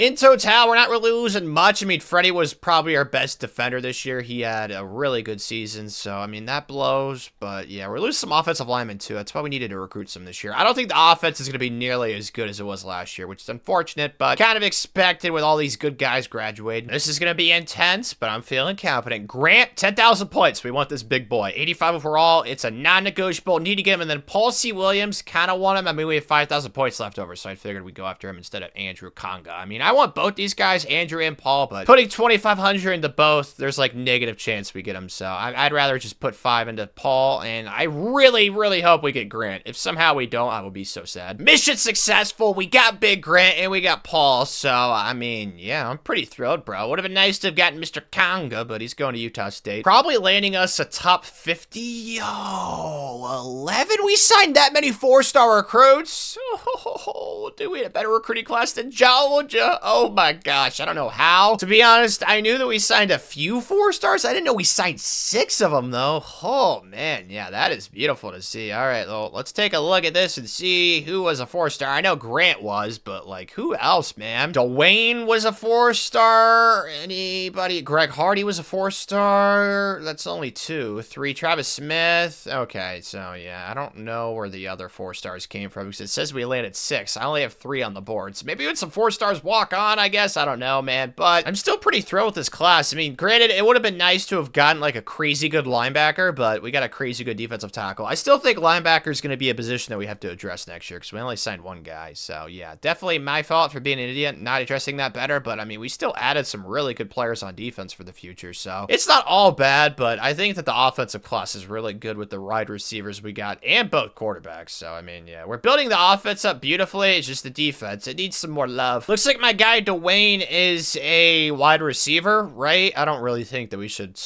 [SPEAKER 1] in total, we're not really losing much. I mean, Freddie was probably our best defender this year. He had a really good season, so, I mean, that blows, but, yeah, we're losing some offensive linemen, too. That's why we needed to recruit some this year. I don't think the offense is going to be nearly as good as it was last year, which is unfortunate, but kind of expected with all these good guys graduating. This is going to be intense, but I'm feeling confident. Grant, 10,000 points. We want this big boy. 85 overall. It's a non-negotiable. Need to get him. And then Paul C. Williams, kind of want him. I mean, we have 5,000 points left over, so I figured we'd go after him instead of Andrew Conga. I mean, I want both these guys, Andrew and Paul, but putting 2,500 into both, there's like negative chance we get them, so I'd rather just put 5 into Paul, and I really, really hope we get Grant. If somehow we don't, I will be so sad. Mission successful. We got Big Grant, and we got Paul, so, I mean, yeah, I'm pretty thrilled, bro. Would have been nice to have gotten Mr. Conga, but he's going to Utah State. Probably landing us a top 50. Yo, 11? We signed that many 4-star recruits? Oh, dude, we had a better recruiting class than Georgia. Oh, my gosh. I don't know how. To be honest, I knew that we signed a few 4-stars. I didn't know we signed 6 of them, though. Oh, man. Yeah, that is beautiful to see. All right, well, let's take a look at this and see who was a 4-star. I know Grant was, but, like, who else, man? Dwayne was a 4-star. Anybody? Greg Hardy was a 4-star. That's only 2. 3. Travis Smith. Okay, so, yeah, I don't know where the other 4-stars came from because it says we landed 6. I only have 3 on the board, so maybe when some 4-stars walk on, I guess. I don't know, man, but I'm still pretty thrilled with this class. I mean, granted, it would have been nice to have gotten like a crazy good linebacker, but we got a crazy good defensive tackle. I still think linebacker is going to be a position that we have to address next year because we only signed one guy. So yeah, definitely my fault for being an idiot, not addressing that better. But I mean, we still added some really good players on defense for the future. So it's not all bad, but I think that the offensive class is really good with the wide receivers we got and both quarterbacks. So I mean, yeah, we're building the offense up beautifully. It's just the defense. It needs some more love. Looks like my guy Dwayne is a wide receiver, right? I don't really think that we should.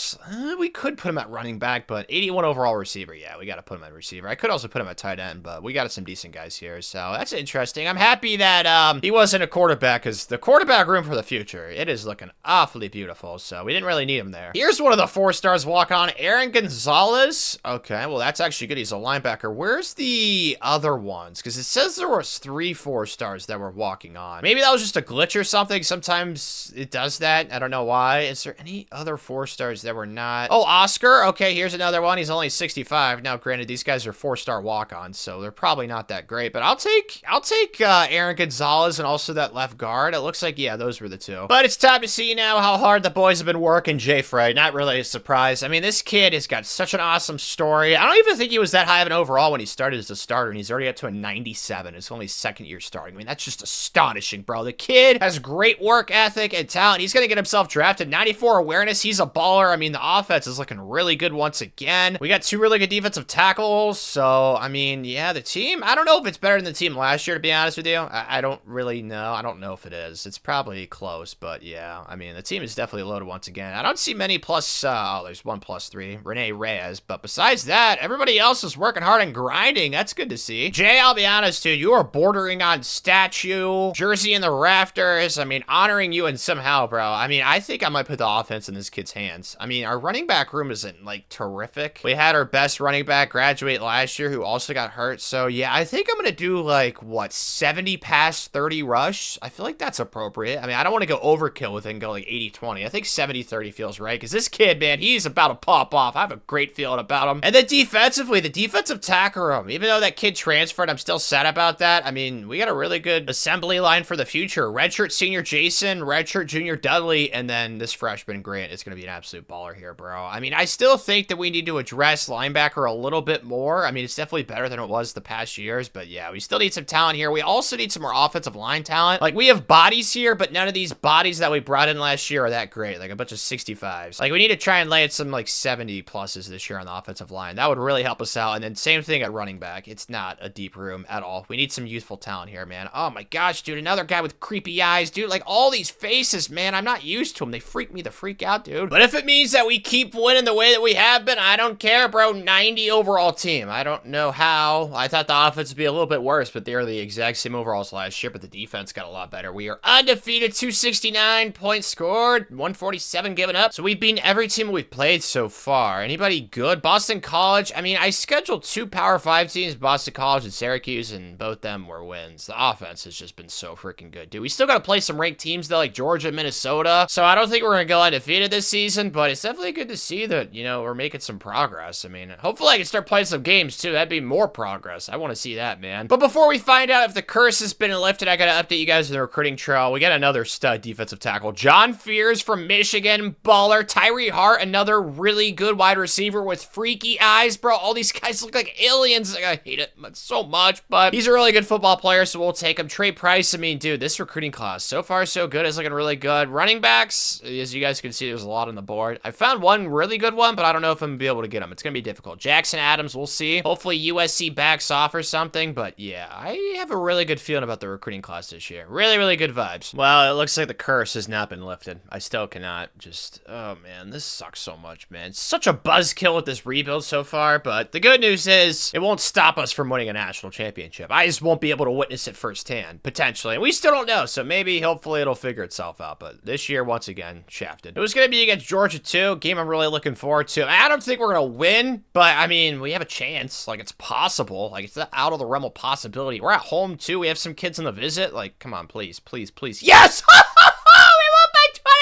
[SPEAKER 1] We could put him at running back, but 81 overall receiver. Yeah, we got to put him at receiver. I could also put him at tight end, but we got some decent guys here. So that's interesting. I'm happy that he wasn't a quarterback because the quarterback room for the future, it is looking awfully beautiful. So we didn't really need him there. Here's one of the 4-stars walk on, Aaron Gonzalez. Okay, well, that's actually good. He's a linebacker. Where's the other ones? Because it says there was 3 4-stars that were walking on. Maybe that was just a glitch or something. Sometimes it does that. I don't know why. Is there any other 4-stars that were not? Oh, Oscar. Okay, here's another one. He's only 65. Now, granted, these guys are 4-star walk-ons, so they're probably not that great. But I'll take Aaron Gonzalez and also that left guard. It looks like, yeah, those were the 2. But it's time to see now how hard the boys have been working. Jay Frey, not really a surprise. I mean, this kid has got such an awesome story. I don't even think he was that high of an overall when he started as a starter, and he's already up to a 97. It's only second year starting. I mean, that's just astonishing, bro. The kid has great work ethic and talent. He's going to get himself drafted. 94 awareness. He's a baller. I mean, the offense is looking really good once again. We got 2 really good defensive tackles. So, I mean, yeah, the team, I don't know if it's better than the team last year, to be honest with you. I don't really know. I don't know if it is. It's probably close, but yeah, I mean, the team is definitely loaded once again. I don't see many plus, oh, there's 1 plus 3, Rene Reyes, but besides that, everybody else is working hard and grinding. That's good to see. Jay, I'll be honest, dude, you are bordering on statue, jersey in the rafters. I mean, honoring you and somehow, bro. I mean, I think I might put the offense in this kid's hands. I mean, our running back room isn't, like, terrific. We had our best running back graduate last year who also got hurt. So, yeah, I think I'm going to do, like, what, 70 pass, 30 rush? I feel like that's appropriate. I mean, I don't want to go overkill with it and go, like, 80-20. I think 70-30 feels right because this kid, man, he's about to pop off. I have a great feeling about him. And then defensively, the defensive tackle room, even though that kid transferred, I'm still sad about that. I mean, we got a really good assembly line for the future. Redshirt senior Jason, redshirt junior Dudley, and then this freshman Grant is going to be an absolute baller here, bro. I mean, I still think that we need to address linebacker a little bit more. I mean, it's definitely better than it was the past years, but yeah, we still need some talent here. We also need some more offensive line talent. Like, we have bodies here, but none of these bodies that we brought in last year are that great. Like, a bunch of 65s. Like, we need to try and land some, like, 70 pluses this year on the offensive line. That would really help us out. And then same thing at running back. It's not a deep room at all. We need some youthful talent here, man. Oh my gosh, dude. Another guy with creepy eyes, dude. Like, all these faces, man. I'm not used to them. They freak me the freak out, dude. But if it means that we keep winning the way that we have been, I don't care, bro. 90 overall team. I don't know how. I thought the offense would be a little bit worse, but they are the exact same overalls last year, but the defense got a lot better. We are undefeated, 269 points scored, 147 given up. So we've beaten every team we've played so far. Anybody good? Boston College. I mean, I scheduled 2 Power 5 teams, Boston College and Syracuse, and both them were wins. The offense has just been so freaking good, dude. We still got to play some ranked teams, though, like Georgia, Minnesota. So I don't think we're going to go undefeated this season, but it's definitely good to see that, you know, we're making some progress. I mean, hopefully I can start playing some games, too. That'd be more progress. I want to see that, man. But before we find out if the curse has been lifted, I got to update you guys on the recruiting trail. We got another stud defensive tackle. John Fears from Michigan, baller. Tyree Hart, another really good wide receiver with freaky eyes, bro. All these guys look like aliens. Like, I hate it so much, but he's a really good football player, so we'll take him. Trey Price, I mean, dude, this recruiting class, so far so good. It's looking really good. Running backs, as you guys can see, there's a lot on the board. I found one really good one, but I don't know if I'm going to be able to get him. It's going to be difficult. Jackson Adams, we'll see. Hopefully USC backs off or something, but yeah, I have a really good feeling about the recruiting class this year. Really, really good vibes. Well, it looks like the curse has not been lifted. I still cannot just, oh man, this sucks so much, man. It's such a buzzkill with this rebuild so far, but the good news is it won't stop us from winning a national championship. I just won't be able to witness it firsthand, potentially. And we still don't know, so maybe, hopefully, it'll figure itself out. But this year, once again, shafted. It was going to be against Georgia, too. Game I'm really looking forward to. I don't think we're going to win, but, I mean, we have a chance. Like, it's possible. Like, it's not out of the realm of possibility. We're at home, too. We have some kids on the visit. Like, come on, please, please, please. Yes! We won by 21!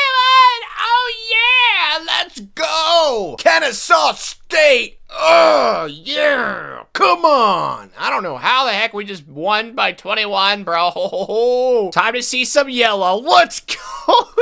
[SPEAKER 1] Oh, yeah! Let's go! Kennesaw State! Oh, yeah! Come on! I don't know how the heck we just won by 21, bro. Time to see some yellow. Let's go!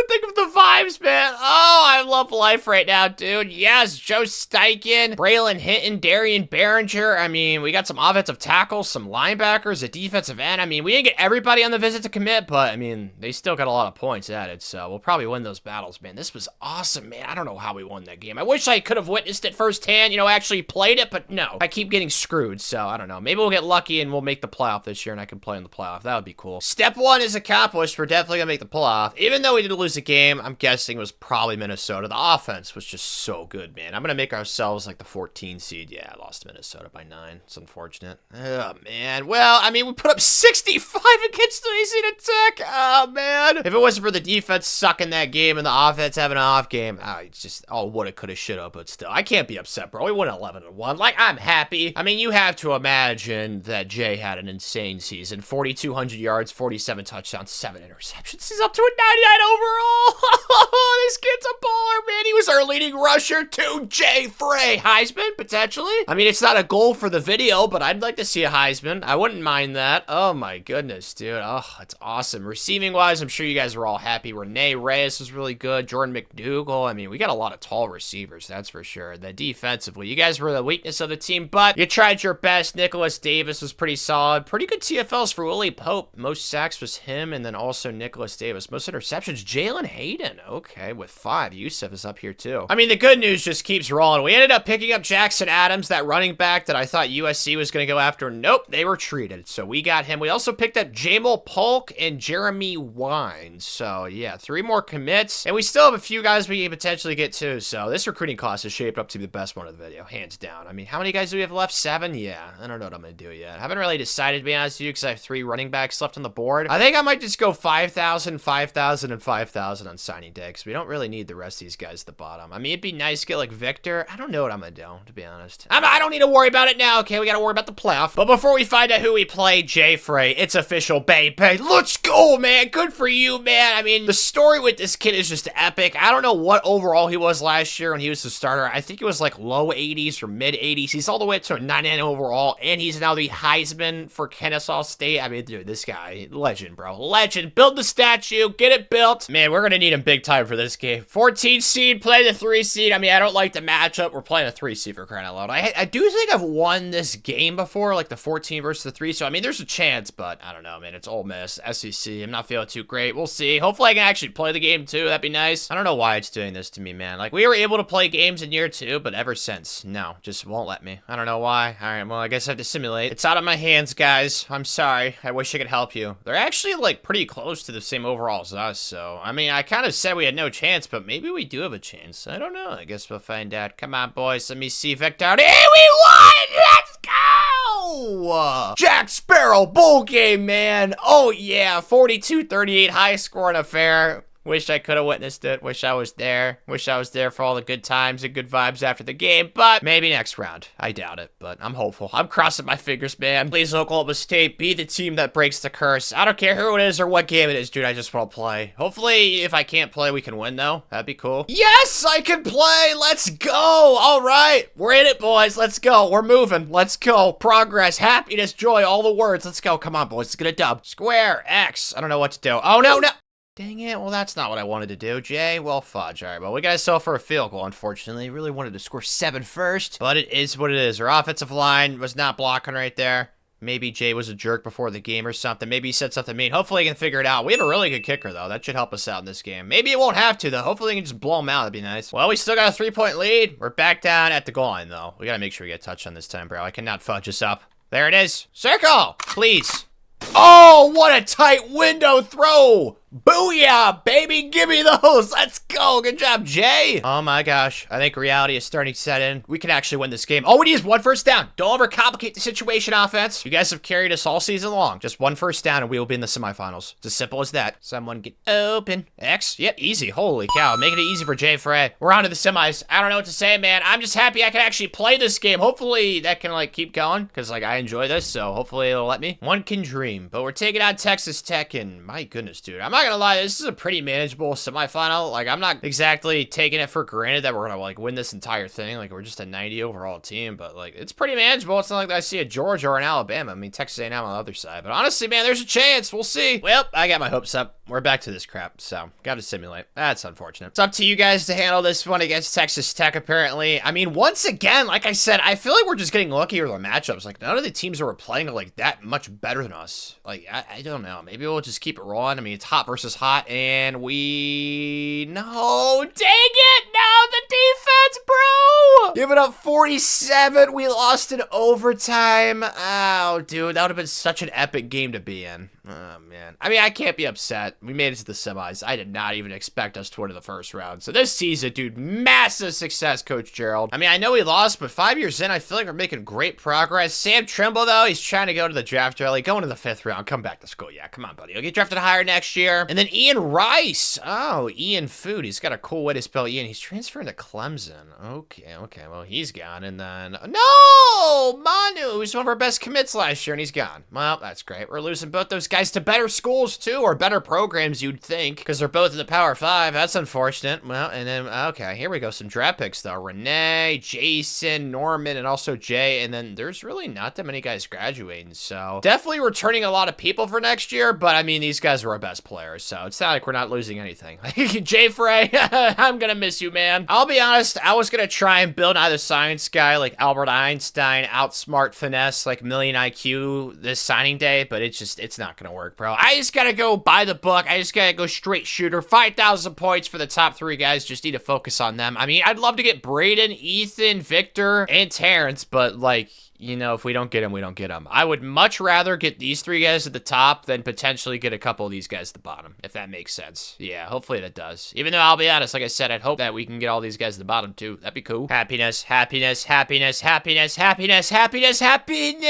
[SPEAKER 1] think of the vibes, man. Oh, I love life right now, dude. Yes, Joe Steichen, Braylon Hinton, Darian Behringer. I mean, we got some offensive tackles, some linebackers, a defensive end. I mean, we didn't get everybody on the visit to commit, but I mean, they still got a lot of points added, so we'll probably win those battles, man. This was awesome, man. I don't know how we won that game. I wish I could have witnessed it firsthand, you know, actually played it, but no. I keep getting screwed, so I don't know. Maybe we'll get lucky and we'll make the playoff this year and I can play in the playoff. That would be cool. Step one is accomplished. We're definitely gonna make the playoff. Even though we did lose a game, I'm guessing it was probably Minnesota. The offense was just so good, man. I'm gonna make ourselves like the 14 seed. Yeah, I lost to Minnesota by 9. It's unfortunate. Oh, man. Well, I mean, we put up 65 against the AC Tech. Oh, man. If it wasn't for the defense sucking that game and the offense having an off game, it's just all woulda, coulda, shoulda, but still. I can't be upset, bro. We won 11-1. Like, I'm happy. I mean, you have to imagine that Jay had an insane season. 4,200 yards, 47 touchdowns, 7 interceptions. He's up to a 99 overall. This kid's a baller, man. He was our leading rusher too. Jay Frey. Heisman, potentially. I mean, it's not a goal for the video, but I'd like to see a Heisman. I wouldn't mind that. Oh, my goodness, dude. Oh, that's awesome. Receiving-wise, I'm sure you guys were all happy. Rene Reyes was really good. Jordan McDougal. I mean, we got a lot of tall receivers, that's for sure. The defensively, you guys were the weakness of the team, but you tried your best. Nicholas Davis was pretty solid. Pretty good TFLs for Willie Pope. Most sacks was him, and then also Nicholas Davis. Most interceptions, Jalen Hayden. Okay, with 5. Yusuf is up here, too. I mean, the good news just keeps rolling. We ended up picking up Jackson Adams, that running back that I thought USC was going to go after. Nope, they retreated, so we got him. We also picked up Jamal Polk and Jeremy Wine. So, yeah, 3 more commits, and we still have a few guys we can potentially get to, so this recruiting class is shaped up to be the best one of the video, hands down. I mean, how many guys do we have left? 7? Yeah, I don't know what I'm going to do yet. I haven't really decided, to be honest with you, because I have 3 running backs left on the board. I think I might just go 5,000, 5,000, and 5,000 on signing day, because we don't really need the rest of these guys at the bottom. I mean, it'd be nice to get, like, Victor. I don't know what I'm going to do, to be honest. I don't need to worry about it now, okay? We got to worry about the playoff. But before we find out who we play, Jay Frey, it's official, baby. Let's go, man. Good for you, man. I mean, the story with this kid is just epic. I don't know what overall he was last year when he was the starter. I think it was like low 80s or mid 80s. He's all the way up to a 99 overall, and he's now the Heisman for Kennesaw State. I mean, dude, this guy, legend, bro. Legend. Build the statue. Get it built. Man, we're going to need him big time for this game. 14 seed, play the 3 seed. I mean, I don't like the matchup. We're playing a 3 seed for crying out loud. I do think I've won this game before, like the 14 versus the 3. So, I mean, there's a chance, but I don't know, man. It's Ole Miss, SEC. I'm not feeling too great. We'll see. Hopefully, I can actually play the game, too. That'd be nice. I don't know why it's doing this to me, man. Like, we were able to play games in year 2, but ever since, no, just won't let me. I don't know why. All right, well, I guess I have to simulate. It's out of my hands, guys. I'm sorry. I wish I could help you. They're actually, like, pretty close to the same overall as us, so, I mean, I kind of said we had no chance, but maybe we do have a chance. I don't know. I guess we'll find out. Come on, boys. Let me see Victor. Hey, we won! Let's go! Jack Sparrow bowl game, man. Oh, yeah. 42-38 high scoring affair. Wish I could have witnessed it. Wish I was there. Wish I was there for all the good times and good vibes after the game. But maybe next round. I doubt it, but I'm hopeful. I'm crossing my fingers, man. Please, Oklahoma State, be the team that breaks the curse. I don't care who it is or what game it is, dude. I just want to play. Hopefully, if I can't play, we can win, though. That'd be cool. Yes, I can play. Let's go. All right. We're in it, boys. Let's go. We're moving. Let's go. Progress, happiness, joy, all the words. Let's go. Come on, boys. Let's get a dub. Square, X. I don't know what to do. Oh, no, no. Dang it, well, that's not what I wanted to do, Jay. Well, fudge. All right, well, we got to settle for a field goal, unfortunately. Really wanted to score 7 first, but it is what it is. Our offensive line was not blocking right there. Maybe Jay was a jerk before the game or something. Maybe he said something mean. Hopefully, he can figure it out. We have a really good kicker, though. That should help us out in this game. Maybe it won't have to, though. Hopefully, we can just blow him out. That'd be nice. Well, we still got a 3-point lead. We're back down at the goal line, though. We got to make sure we get a touchdown this time, bro. I cannot fudge this up. There it is. Circle, please. Oh, what a tight window throw. Booyah, baby. Give me those. Let's go. Good job, Jay. Oh, my gosh. I think reality is starting to set in. We can actually win this game. All we need is 1 first down. Don't overcomplicate the situation, offense. You guys have carried us all season long. Just 1 first down, and we will be in the semifinals. It's as simple as that. Someone get open. X. Yep, easy. Holy cow. Making it easy for Jay Frey. We're on to the semis. I don't know what to say, man. I'm just happy I can actually play this game. Hopefully, that can, like, keep going, because, like, I enjoy this, so hopefully it'll let me. One can dream, but we're taking on Texas Tech, and my goodness, dude. I'm not gonna lie, this is a pretty manageable semifinal. Like, I'm not exactly taking it for granted that we're gonna, like, win this entire thing. Like, we're just a 90 overall team, but, like, it's pretty manageable. It's not like I see a Georgia or an Alabama. I mean, Texas A&M on the other side. But honestly, man, there's a chance. We'll see. Well, I got my hopes up. we're back to this crap, so gotta simulate. That's unfortunate. It's up to you guys to handle this one against Texas Tech, apparently. I mean, once again, like I said, I feel like we're just getting lucky with the matchups. Like, none of the teams that we're playing are, like, that much better than us. Like, I don't know. Maybe we'll just keep it rolling. I mean, it's hot versus hot, and we... No, dang it! No, the defense, bro! Give it up 47. We lost in overtime. Oh, dude, that would have been such an epic game to be in. Oh, man. I mean, I can't be upset. We made it to the semis. I did not even expect us to win in the first round. So this season, dude, massive success, Coach Gerald. I mean, I know we lost, but 5 years in, I feel like we're making great progress. Sam Trimble, though, he's trying to go to the draft early. Going to the 5th round. Come back to school. Yeah, come on, buddy. You'll get drafted higher next year. And then Ian Rice. Oh, Ian Food. He's got a cool way to spell Ian. He's transferring to Clemson. Okay. Well, he's gone. And then... No! Manu, who's one of our best commits last year, and he's gone. Well, that's great. We're losing both those guys to better schools, too, or better programs, you'd think, because they're both in the Power 5. That's unfortunate. Well, and then, okay, here we go. Some draft picks, though. Renee, Jason, Norman, and also Jay, and then there's really not that many guys graduating, so definitely returning a lot of people for next year, but, I mean, these guys are our best players, so it's not like we're not losing anything. Jay Frey, I'm gonna miss you, man. I'll be honest, I was gonna try and build either science guy like Albert Einstein, outsmart finesse, like million IQ this signing day, but it's not gonna work, bro. I just gotta go by the book. I just gotta go straight shooter. 5,000 points for the top 3 guys. Just need to focus on them. I mean, I'd love to get Braden, Ethan, Victor, and Terrence, but, like, you know, if we don't get him, we don't get him. I would much rather get these 3 guys at the top than potentially get a couple of these guys at the bottom, if that makes sense. Yeah, hopefully that does. Even though, I'll be honest, like I said, I'd hope that we can get all these guys at the bottom, too. That'd be cool. Happiness, happiness, happiness, happiness, happiness, happiness, happiness!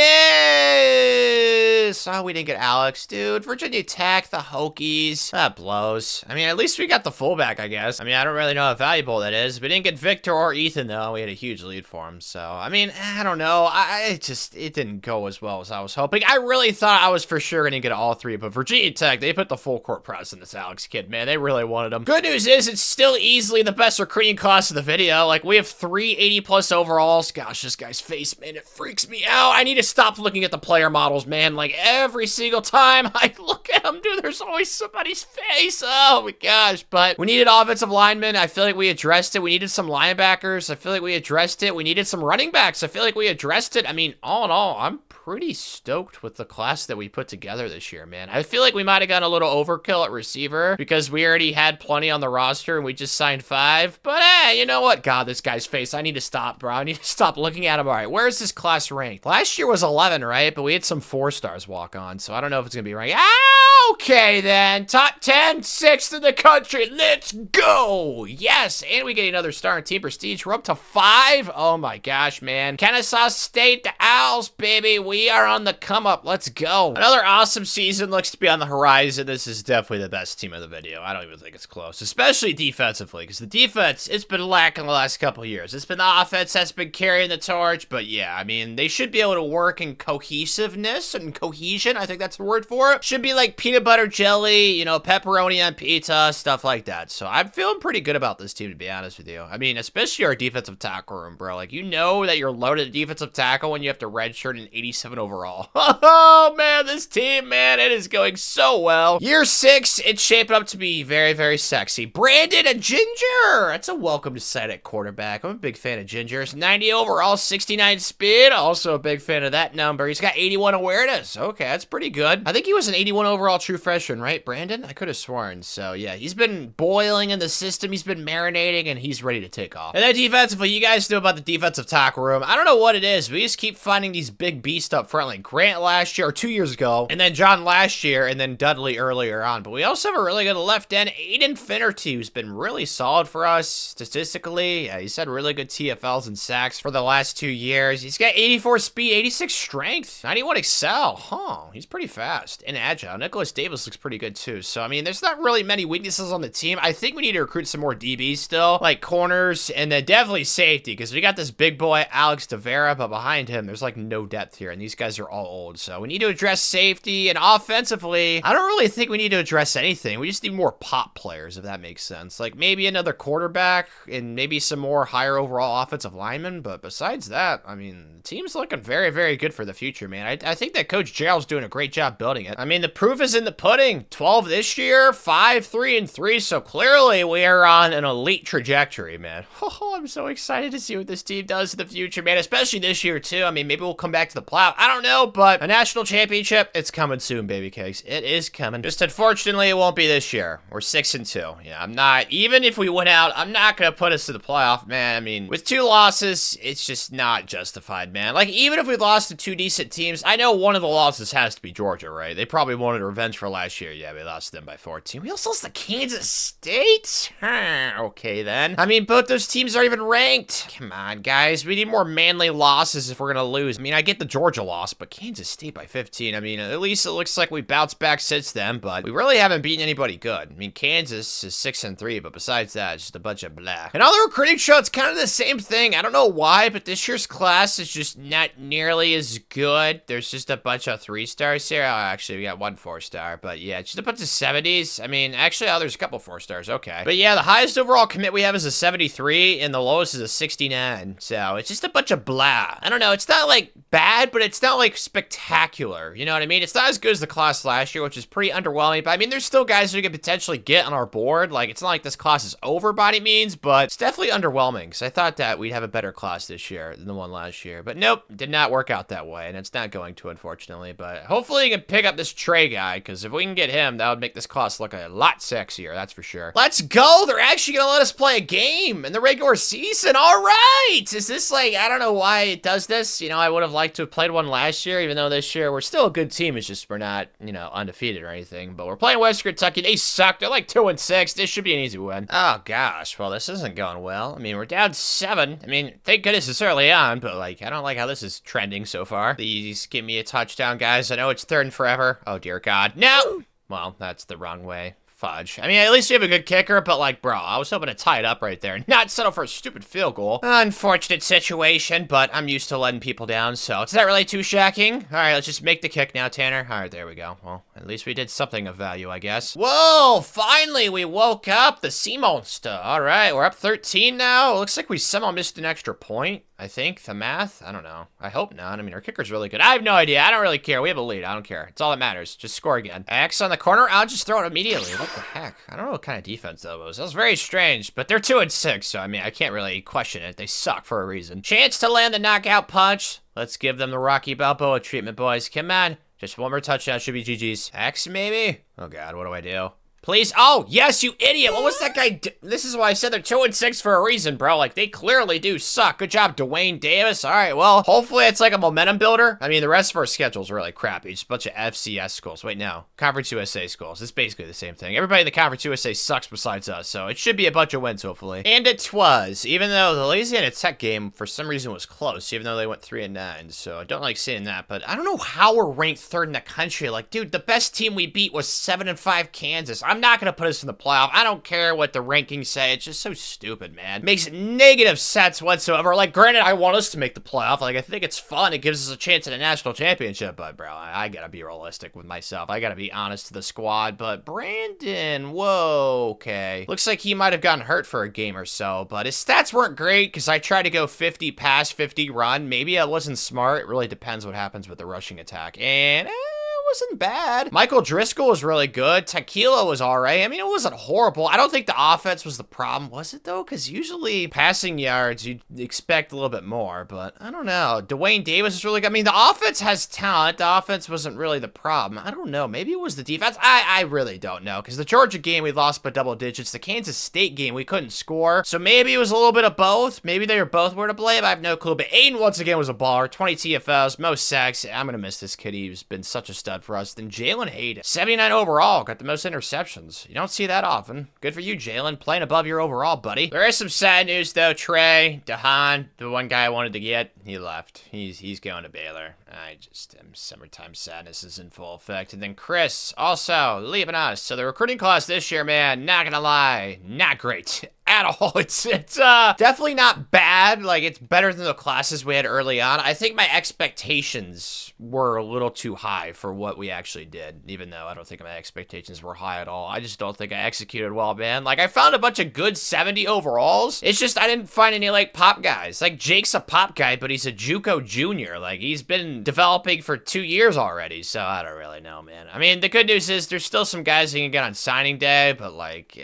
[SPEAKER 1] Oh, we didn't get Alex, dude. Virginia Tech, the Hokies. That blows. I mean, at least we got the fullback, I guess. I mean, I don't really know how valuable that is. We didn't get Victor or Ethan, though. We had a huge lead for him, so, I mean, I don't know. It didn't go as well as I was hoping. I really thought I was for sure going to get all 3, but Virginia Tech, they put the full court press in this Alex kid, man. They really wanted him. Good news is it's still easily the best recruiting class of the video. Like, we have 3 80+ overalls. Gosh, this guy's face, man, it freaks me out. I need to stop looking at the player models, man. Like, every single time I look at them, dude, there's always somebody's face. Oh, my gosh. But we needed offensive linemen. I feel like we addressed it. We needed some linebackers. I feel like we addressed it. We needed some running backs. I feel like we addressed it. I mean, all in all, I'm pretty stoked with the class that we put together this year, man. I feel like we might have gotten a little overkill at receiver because we already had plenty on the roster and we just signed 5. But hey, you know what? God, this guy's face. I need to stop, bro. I need to stop looking at him. All right, where's this class ranked? Last year was 11, right? But we had some 4-stars walk on, so I don't know if it's going to be ranked. Okay, then. Top 10, 6th in the country. Let's go. Yes, and we get another star in Team Prestige. We're up to 5. Oh, my gosh, man. Kennesaw State, the Owls, baby. We are on the come up. Let's go. Another awesome season looks to be on the horizon. This is definitely the best team of the video. I don't even think it's close, especially defensively, because the defense, it's been lacking the last couple of years. It's been the offense that's been carrying the torch, but yeah, I mean, they should be able to work in cohesiveness and cohesion. I think that's the word for it. Should be like peanut butter jelly, you know, pepperoni on pizza, stuff like that. So I'm feeling pretty good about this team, to be honest with you. I mean, especially our defensive tackle room, bro. Like, you know that you're loaded at defensive tackle when you have to redshirt an 87 overall. Oh, man, this team, man, it is going so well. Year 6, it's shaping up to be very, very sexy. Brandon, a ginger. That's a welcome sight at quarterback. I'm a big fan of gingers. 90 overall, 69 speed. Also a big fan of that number. He's got 81 awareness. Okay, that's pretty good. I think he was an 81 overall true freshman, right, Brandon? I could have sworn. So, yeah, he's been boiling in the system. He's been marinating, and he's ready to take off. And then defensively, you guys know about the defensive tackle room. I don't know what it is. We just keep finding these big beasts up front, like Grant last year, or 2 years ago, and then John last year, and then Dudley earlier on. But we also have a really good left end, Aiden Finnerty, who's been really solid for us statistically. Yeah, he's had really good TFLs and sacks for the last 2 years. He's got 84 speed, 86 strength, 91 excel. Huh, he's pretty fast and agile. Nicholas Davis looks pretty good too. So, I mean, there's not really many weaknesses on the team. I think we need to recruit some more DBs still, like corners, and then definitely safety, because we got this big boy, Alex DeVera, but behind him, there's like no depth here, and these guys are all old. So we need to address safety, and offensively, I don't really think we need to address anything. We just need more pop players, if that makes sense. Like maybe another quarterback and maybe some more higher overall offensive linemen. But besides that, I mean, the team's looking very, very good for the future, man. I think that Coach Gerald's doing a great job building it. I mean, the proof is in the pudding. 12 this year, 5, 3, and 3. So clearly we are on an elite trajectory, man. Oh, I'm so excited to see what this team does in the future, man. Especially this year, too. I mean, maybe we'll come back to the playoff. I don't know, but a national championship, it's coming soon, baby cakes. It is coming. Just unfortunately, it won't be this year. We're 6-2. Yeah, I'm not, even if we win out, I'm not going to put us to the playoff, man. I mean, with 2 losses, it's just not justified, man. Like, even if we lost to 2 decent teams, I know one of the losses has to be Georgia, right? They probably wanted revenge for last year. Yeah, we lost them by 14. We also lost to Kansas State? Okay, then. I mean, both those teams are even ranked. Come on, guys. We need more manly losses if we're going to lose. I mean, I get the Georgia loss, but Kansas State by 15. I mean, at least it looks like we bounced back since then, but we really haven't beaten anybody good. I mean, Kansas is 6-3, but besides that, it's just a bunch of blah. And on the recruiting show, it's kind of the same thing. I don't know why, but this year's class is just not nearly as good. There's just a bunch of 3-stars here. Oh, actually, we got 1 4-star, but yeah, just a bunch of 70s. I mean, actually, there's a couple 4-stars. Okay. But yeah, the highest overall commit we have is a 73, and the lowest is a 69. So it's just a bunch of blah. I don't know. It's not like bad, but it's not like spectacular. You know what I mean? It's not as good as the class last year, which is pretty underwhelming. But I mean, there's still guys who could potentially get on our board. Like, it's not like this class is over by any means, but it's definitely underwhelming. Because I thought that we'd have a better class this year than the one last year. But nope, did not work out that way. And it's not going to, unfortunately. But hopefully you can pick up this Trey guy. Because if we can get him, that would make this class look a lot sexier. That's for sure. Let's go. They're actually going to let us play a game in the regular season. All right. Is this like, I don't know why it does this. You know, I would have liked to have played one last year, even though this year we're still a good team. It's just we're not, you know, undefeated or anything. But we're playing West Kentucky. They suck. They're like 2-6. This should be an easy win. Oh, gosh. Well, this isn't going well. I mean, we're down 7. I mean, thank goodness it's early on, but, like, I don't like how this is trending so far. Please give me a touchdown, guys. I know it's 3rd and forever. Oh, dear God. No! Well, that's the wrong way. Fudge. I mean, at least we have a good kicker, but like, bro, I was hoping to tie it up right there, not settle for a stupid field goal. Unfortunate situation, but I'm used to letting people down, so it's not really too shocking. All right, let's just make the kick now, Tanner. All right, there we go. Well, at least we did something of value, I guess. Whoa, finally we woke up, the sea monster. All right, we're up 13 now. It looks like we somehow missed an extra point. I think, the math? I don't know. I hope not. I mean, our kicker's really good. I have no idea. I don't really care. We have a lead. I don't care. It's all that matters. Just score again. X on the corner. I'll just throw it immediately. What the heck? I don't know what kind of defense that was. That was very strange, but they're 2-6, so I mean, I can't really question it. They suck for a reason. Chance to land the knockout punch. Let's give them the Rocky Balboa treatment, boys. Come on. Just one more touchdown. Should be GG's. X, maybe? Oh, God. What do I do? Please. Oh, yes, you idiot. What was that guy? This is why I said they're 2-6 for a reason, bro. Like, they clearly do suck. Good job, Dwayne Davis. All right, well, hopefully it's like a momentum builder. I mean, the rest of our schedule's really crappy. Just a bunch of FCS schools. Wait, no. Conference USA schools. It's basically the same thing. Everybody in the Conference USA sucks besides us, so it should be a bunch of wins, hopefully. And it was, even though the Louisiana Tech game, for some reason, was close, even though they went 3-9, so I don't like seeing that, but I don't know how we're ranked 3rd in the country. Like, dude, the best team we beat was 7-5 Kansas. I'm not going to put us in the playoff. I don't care what the rankings say. It's just so stupid, man. Makes negative sense whatsoever. Like, granted, I want us to make the playoff. Like, I think it's fun. It gives us a chance at a national championship. But, bro, I gotta be realistic with myself. I gotta be honest to the squad. But Brandon, whoa, okay. Looks like he might have gotten hurt for a game or so. But his stats weren't great because I tried to go 50 pass, 50 run. Maybe I wasn't smart. It really depends what happens with the rushing attack. And wasn't bad. Michael Driscoll was really good. Tequila was all right. I mean, it wasn't horrible. I don't think the offense was the problem, was it though? Because usually passing yards, you'd expect a little bit more, but I don't know. Dwayne Davis is really good. I mean, the offense has talent. The offense wasn't really the problem. I don't know. Maybe it was the defense. I really don't know. Because the Georgia game, we lost by double digits. The Kansas State game, we couldn't score. So maybe it was a little bit of both. Maybe they were both were to blame. I have no clue. But Aiden, once again, was a baller. 20 TFLs, most sacks. I'm going to miss this kid. He's been such a stud for us. Then Jalen Hayden, 79 overall, got the most interceptions. You don't see that often. Good for you, Jalen, playing above your overall, buddy. There is some sad news, though. Trey, Dahan, the one guy I wanted to get, he left. He's going to Baylor. Summertime sadness is in full effect. And then Chris, also leaving us. So the recruiting class this year, man, not gonna lie, not great. at all. It's definitely not bad. Like, it's better than the classes we had early on. I think my expectations were a little too high for what we actually did, even though I don't think my expectations were high at all. I just don't think I executed well, man. Like, I found a bunch of good 70 overalls. It's just I didn't find any, like, pop guys. Like, Jake's a pop guy, but he's a JUCO junior. Like, he's been developing for 2 years already, so I don't really know, man. I mean, the good news is there's still some guys you can get on signing day, but, like,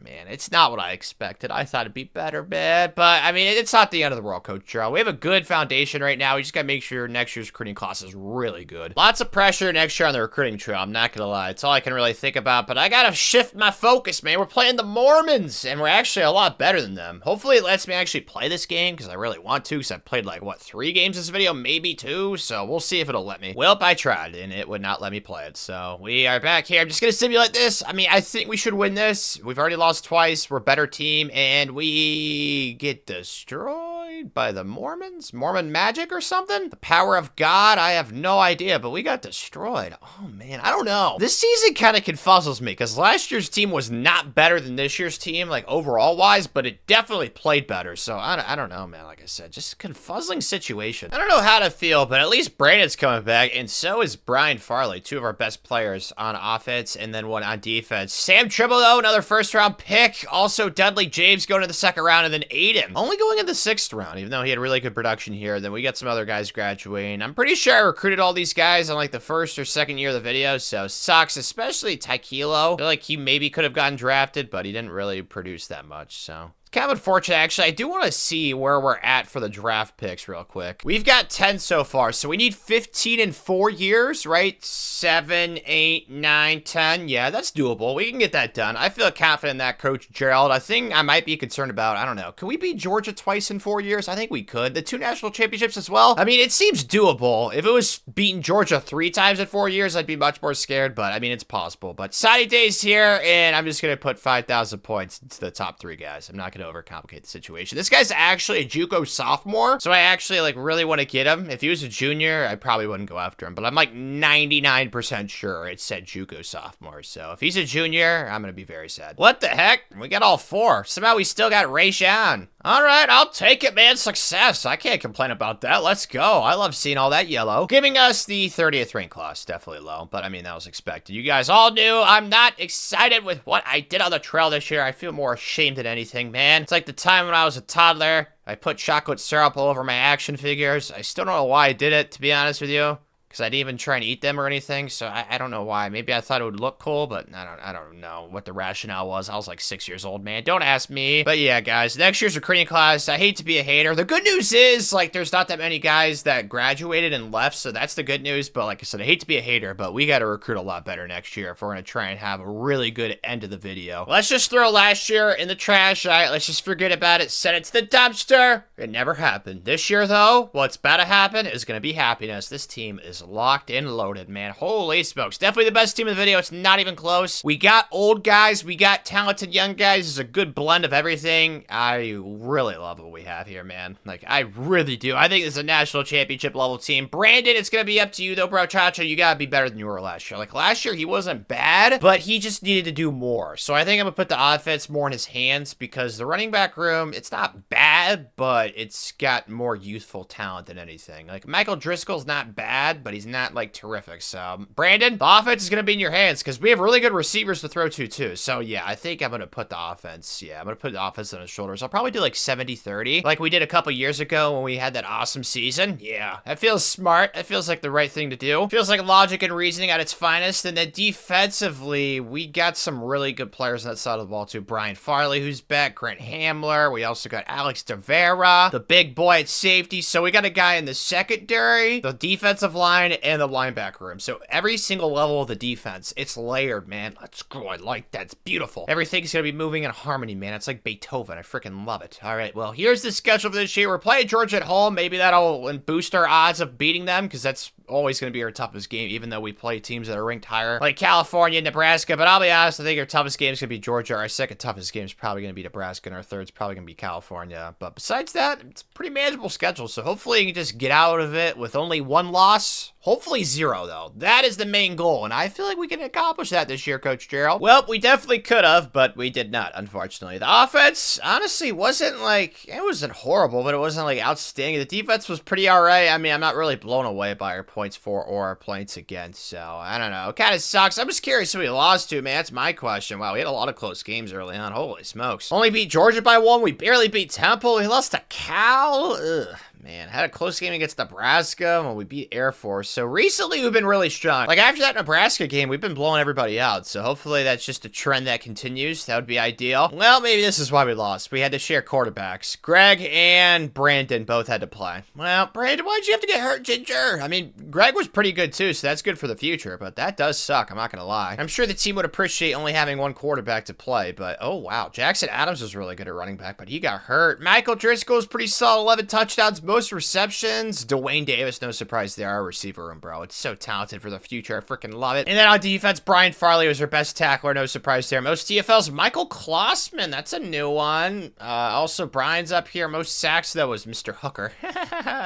[SPEAKER 1] man, it's not what I expected. I thought it'd be better, man. But, I mean, it's not the end of the world, Coach Jarrell. We have a good foundation right now. We just gotta make sure next year's recruiting class is really good. Lots of pressure next year on the recruiting trail. I'm not gonna lie. It's all I can really think about, but I gotta shift my focus, man. We're playing the Mormons, and we're actually a lot better than them. Hopefully, it lets me actually play this game, because I really want to, because I've played, like, what, 3 games this video? Maybe 2, so we'll see if it'll let me. Well, I tried, and it would not let me play it, so we are back here. I'm just gonna simulate this. I mean, I think we should win this. We've already lost twice. We're a better team, and we get destroyed by the Mormons? Mormon magic or something? The power of God? I have no idea, but we got destroyed. Oh, man, I don't know. This season kind of confuzzles me, because last year's team was not better than this year's team, like, overall-wise, but it definitely played better, so I don't know, man. Like I said, just confuzzling situation. I don't know how to feel, but at least Brandon's coming back, and so is Brian Farley, 2 of our best players on offense, and then 1 on defense. Sam Tribble, though, another first-round pick. Also, Dudley James going to the 2nd round, and then Aiden only going in the 6th round, even though he had really good production here. Then we got some other guys graduating. I'm pretty sure I recruited all these guys on, like, the 1st or 2nd year of the video, so sucks, especially Taikilo. I feel like he maybe could have gotten drafted, but he didn't really produce that much, so kind of unfortunate, actually. I do want to see where we're at for the draft picks real quick. We've got 10 so far, so we need 15 in 4 years, right? 7, 8, 9, 10. Yeah, that's doable. We can get that done. I feel confident in that, Coach Gerald. A thing I might be concerned about, I don't know. Can we beat Georgia twice in 4 years? I think we could. The 2 national championships as well. I mean, it seems doable. If it was beating Georgia 3 times in 4 years, I'd be much more scared, but I mean, it's possible. But Saudi Day's here, and I'm just going to put 5,000 points into the top 3 guys. I'm not going to overcomplicate the situation. This guy's actually a JUCO sophomore, so I actually, like, really want to get him. If he was a junior, I probably wouldn't go after him, but I'm, like, 99% sure it said JUCO sophomore, so if he's a junior, I'm gonna be very sad. What the heck? We got all 4. Somehow we still got Ray Sean. All right, I'll take it, man. Success. I can't complain about that. Let's go. I love seeing all that yellow. Giving us the 30th rank class. Definitely low, but I mean, that was expected. You guys all knew I'm not excited with what I did on the trail this year. I feel more ashamed than anything, man. It's like the time when I was a toddler. I put chocolate syrup all over my action figures. I still don't know why I did it, to be honest with you, because I didn't even try and eat them or anything, so I don't know why. Maybe I thought it would look cool, but I don't know what the rationale was. I was like 6 years old, man. Don't ask me. But yeah, guys, next year's recruiting class, I hate to be a hater. The good news is, like, there's not that many guys that graduated and left, so that's the good news. But like I said, I hate to be a hater, but we got to recruit a lot better next year if we're going to try and have a really good end of the video. Let's just throw last year in the trash, all right? Let's just forget about it. Send it to the dumpster. It never happened. This year, though, what's about to happen is going to be happiness. This team is locked and loaded, man. Holy smokes. Definitely the best team in the video. It's not even close. We got old guys. We got talented young guys. It's a good blend of everything. I really love what we have here, man. Like, I really do. I think this is a national championship level team. Brandon, it's going to be up to you, though, bro. Chacha, you got to be better than you were last year. Like, last year, he wasn't bad, but he just needed to do more. So I think I'm going to put the offense more in his hands because the running back room, it's not bad, but it's got more youthful talent than anything. Like, Michael Driscoll's not bad, but he's not, like, terrific. So, Brandon, the offense is going to be in your hands because we have really good receivers to throw to, too. So, yeah, I think I'm going to put the offense, I'm going to put the offense on his shoulders. I'll probably do, like, 70-30, like we did a couple years ago when we had that awesome season. Yeah, that feels smart. That feels like the right thing to do. Feels like logic and reasoning at its finest. And then defensively, we got some really good players on that side of the ball, too. Brian Farley, who's back. Grant Hamler. We also got Alex DeVera, the big boy at safety. So we got a guy in the secondary, the defensive line, and the linebacker room. So every single level of the defense, it's layered, man. Let's go. I like that. It's beautiful. Everything's going to be moving in harmony, man. It's like Beethoven. I freaking love it. All right, well, here's the schedule for this year. We're playing Georgia at home. Maybe that'll boost our odds of beating them because that's always going to be our toughest game, even though we play teams that are ranked higher, like California, Nebraska. But I'll be honest, I think our toughest game is going to be Georgia. Our second toughest game is probably going to be Nebraska, and our third's probably going to be California. But besides that, it's a pretty manageable schedule. So hopefully you can just get out of it with only 1 loss. Hopefully 0, though. That is the main goal, and I feel like we can accomplish that this year, Coach Gerald. Well, we definitely could have, but we did not, unfortunately. The offense, honestly, wasn't like, it wasn't horrible, but it wasn't like outstanding. The defense was pretty alright. I mean, I'm not really blown away by our points for or our points against, so I don't know. It kind of sucks. I'm just curious who we lost to, man. That's my question. Wow, we had a lot of close games early on. Holy smokes. Only beat Georgia by 1. We barely beat Temple. We lost to Cal. Ugh. Man, had a close game against Nebraska when we beat Air Force. So recently we've been really strong. Like after that Nebraska game, we've been blowing everybody out. So hopefully that's just a trend that continues. That would be ideal. Well, maybe this is why we lost. We had to share quarterbacks. Greg and Brandon both had to play. Well, Brandon, why'd you have to get hurt, Ginger? I mean, Greg was pretty good too, so that's good for the future. But that does suck, I'm not going to lie. I'm sure the team would appreciate only having one quarterback to play. But, oh wow, Jackson Adams was really good at running back, but he got hurt. Michael Driscoll was pretty solid. 11 touchdowns, most receptions. Dwayne Davis, no surprise there, our receiver room, bro. It's so talented for the future. I freaking love it. And then on defense, Brian Farley was our best tackler. No surprise there. Most TFLs, Michael Klossman. That's a new one. Also, Brian's up here. Most sacks, though, was Mr. Hooker.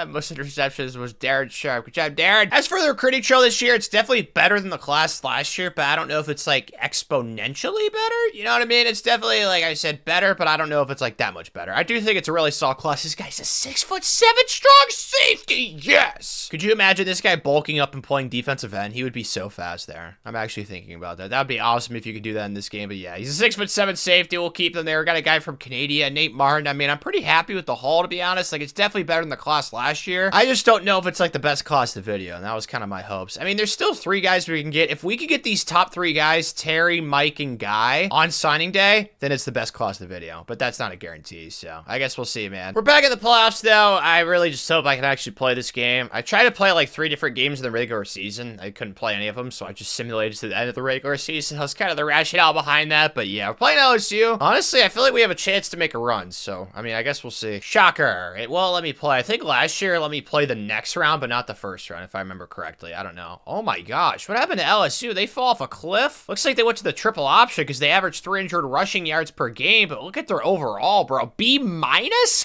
[SPEAKER 1] Most interceptions was Darren Sharp. Good job, Darren. As for the recruiting trail this year, it's definitely better than the class last year, but I don't know if it's, like, exponentially better. You know what I mean? It's definitely, like I said, better, but I don't know if it's, like, that much better. I do think it's a really solid class. This guy's a 6'7" strong safety, yes! Could you imagine this guy bulking up and playing defensive end? He would be so fast there. I'm actually thinking about that. That would be awesome if you could do that in this game, but yeah, he's a 6'7" safety. We'll keep him there. We got a guy from Canada, Nate Martin. I mean, I'm pretty happy with the haul, to be honest. Like, it's definitely better than the class last year. I just don't know if it's, like, the best class of video, and that was kind of my hopes. I mean, there's still 3 guys we can get. If we could get these top 3 guys, Terry, Mike, and Guy, on signing day, then it's the best class of the video, but that's not a guarantee, so I guess we'll see, man. We're back in the playoffs, though. I really just hope I can actually play this game. I tried to play like 3 different games in the regular season. I couldn't play any of them, so I just simulated to the end of the regular season. That's kind of the rationale behind that, but yeah, we're playing LSU. Honestly, I feel like we have a chance to make a run, so, I mean, I guess we'll see. Shocker. It won't let me play. I think last year it let me play the next round, but not the first round, if I remember correctly. I don't know. Oh my gosh, what happened to LSU? They fall off a cliff? Looks like they went to the triple option because they averaged 300 rushing yards per game, but look at their overall, bro. B-?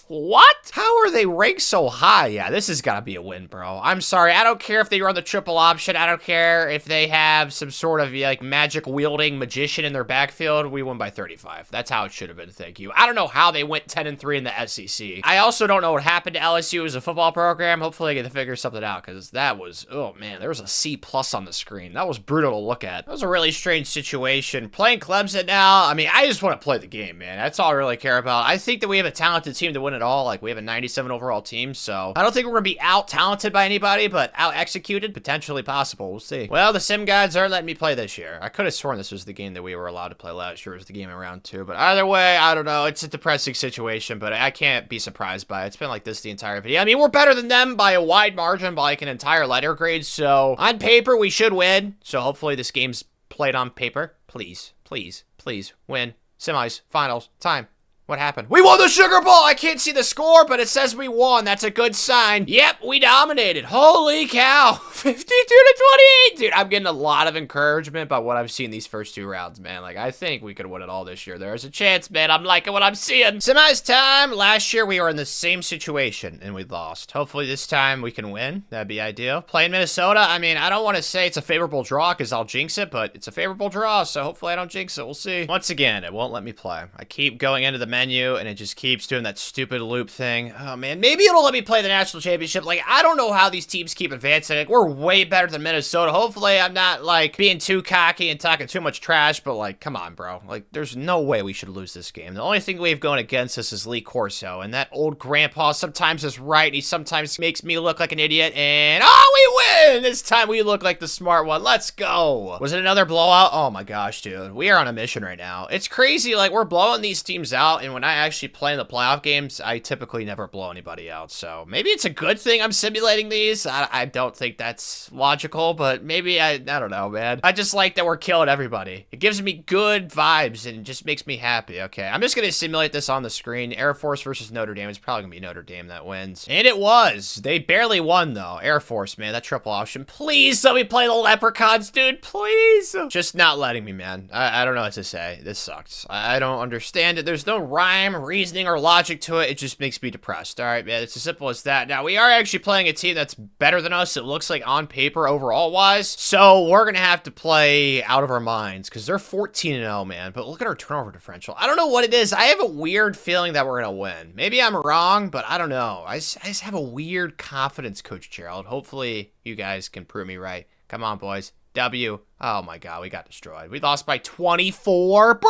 [SPEAKER 1] What? How are they ranked so high? Yeah, this has got to be a win, bro. I'm sorry. I don't care if they run the triple option. I don't care if they have some sort of, like, magic-wielding magician in their backfield. We won by 35. That's how it should have been. Thank you. I don't know how they went 10-3 in the SEC. I also don't know what happened to LSU as a football program. Hopefully I get to figure something out, because that was, oh, man, there was a C+ on the screen. That was brutal to look at. That was a really strange situation. Playing Clemson now, I mean, I just want to play the game, man. That's all I really care about. I think that we have a talented team to win it all. Like, we have a 97 overall team, so I don't think we're going to be out-talented by anybody, but out-executed, potentially possible. We'll see. Well, the sim gods aren't letting me play this year. I could have sworn this was the game that we were allowed to play last year. It was the game in round 2, but either way, I don't know. It's a depressing situation, but I can't be surprised by it. It's been like this the entire video. I mean, we're better than them by a wide margin, by like an entire letter grade, so on paper, we should win. So hopefully this game's played on paper. Please, please, please win. Semis, finals, time. What happened? We won the Sugar Bowl! I can't see the score, but it says we won. That's a good sign. Yep, we dominated. Holy cow. 52-28. Dude, I'm getting a lot of encouragement by what I've seen these first 2 rounds, man. Like, I think we could win it all this year. There's a chance, man. I'm liking what I'm seeing. Semis time. Last year, we were in the same situation, and we lost. Hopefully, this time, we can win. That'd be ideal. Playing Minnesota, I mean, I don't want to say it's a favorable draw, because I'll jinx it, but it's a favorable draw, so hopefully I don't jinx it. We'll see. Once again, it won't let me play. I keep going into the menu, and it just keeps doing that stupid loop thing. Oh, man. Maybe it'll let me play the national championship. Like, I don't know how these teams keep advancing. Like, we're way better than Minnesota. Hopefully, I'm not, like, being too cocky and talking too much trash, but, like, come on, bro. Like, there's no way we should lose this game. The only thing we have going against us is Lee Corso, and that old grandpa sometimes is right, and he sometimes makes me look like an idiot, and, oh, we win! This time we look like the smart one. Let's go. Was it another blowout? Oh, my gosh, dude. We are on a mission right now. It's crazy. Like, we're blowing these teams out, and when I actually play in the playoff games, I typically never blow anybody out, so maybe it's a good thing I'm simulating these. I don't think that's logical, but maybe I don't know, man. I just like that we're killing everybody. It gives me good vibes and just makes me happy. Okay, I'm just gonna simulate this on the screen. Air Force versus Notre Dame. It's probably gonna be Notre Dame that wins, and it was. They barely won though. Air Force, man, that triple option. Please let me play the Leprechauns, dude. Please. Just not letting me, man. I don't know what to say. This sucks. I don't understand it. There's no rhyme, reasoning, or logic to it. It just makes me depressed. All right, man, it's as simple as that. Now, we are actually playing a team that's better than us, it looks like, on paper overall-wise. So we're going to have to play out of our minds because they're 14-0, man. But look at our turnover differential. I don't know what it is. I have a weird feeling that we're going to win. Maybe I'm wrong, but I don't know. I just have a weird confidence, Coach Gerald. Hopefully, you guys can prove me right. Come on, boys. W. Oh my god, we got destroyed. We lost by 24. Bro!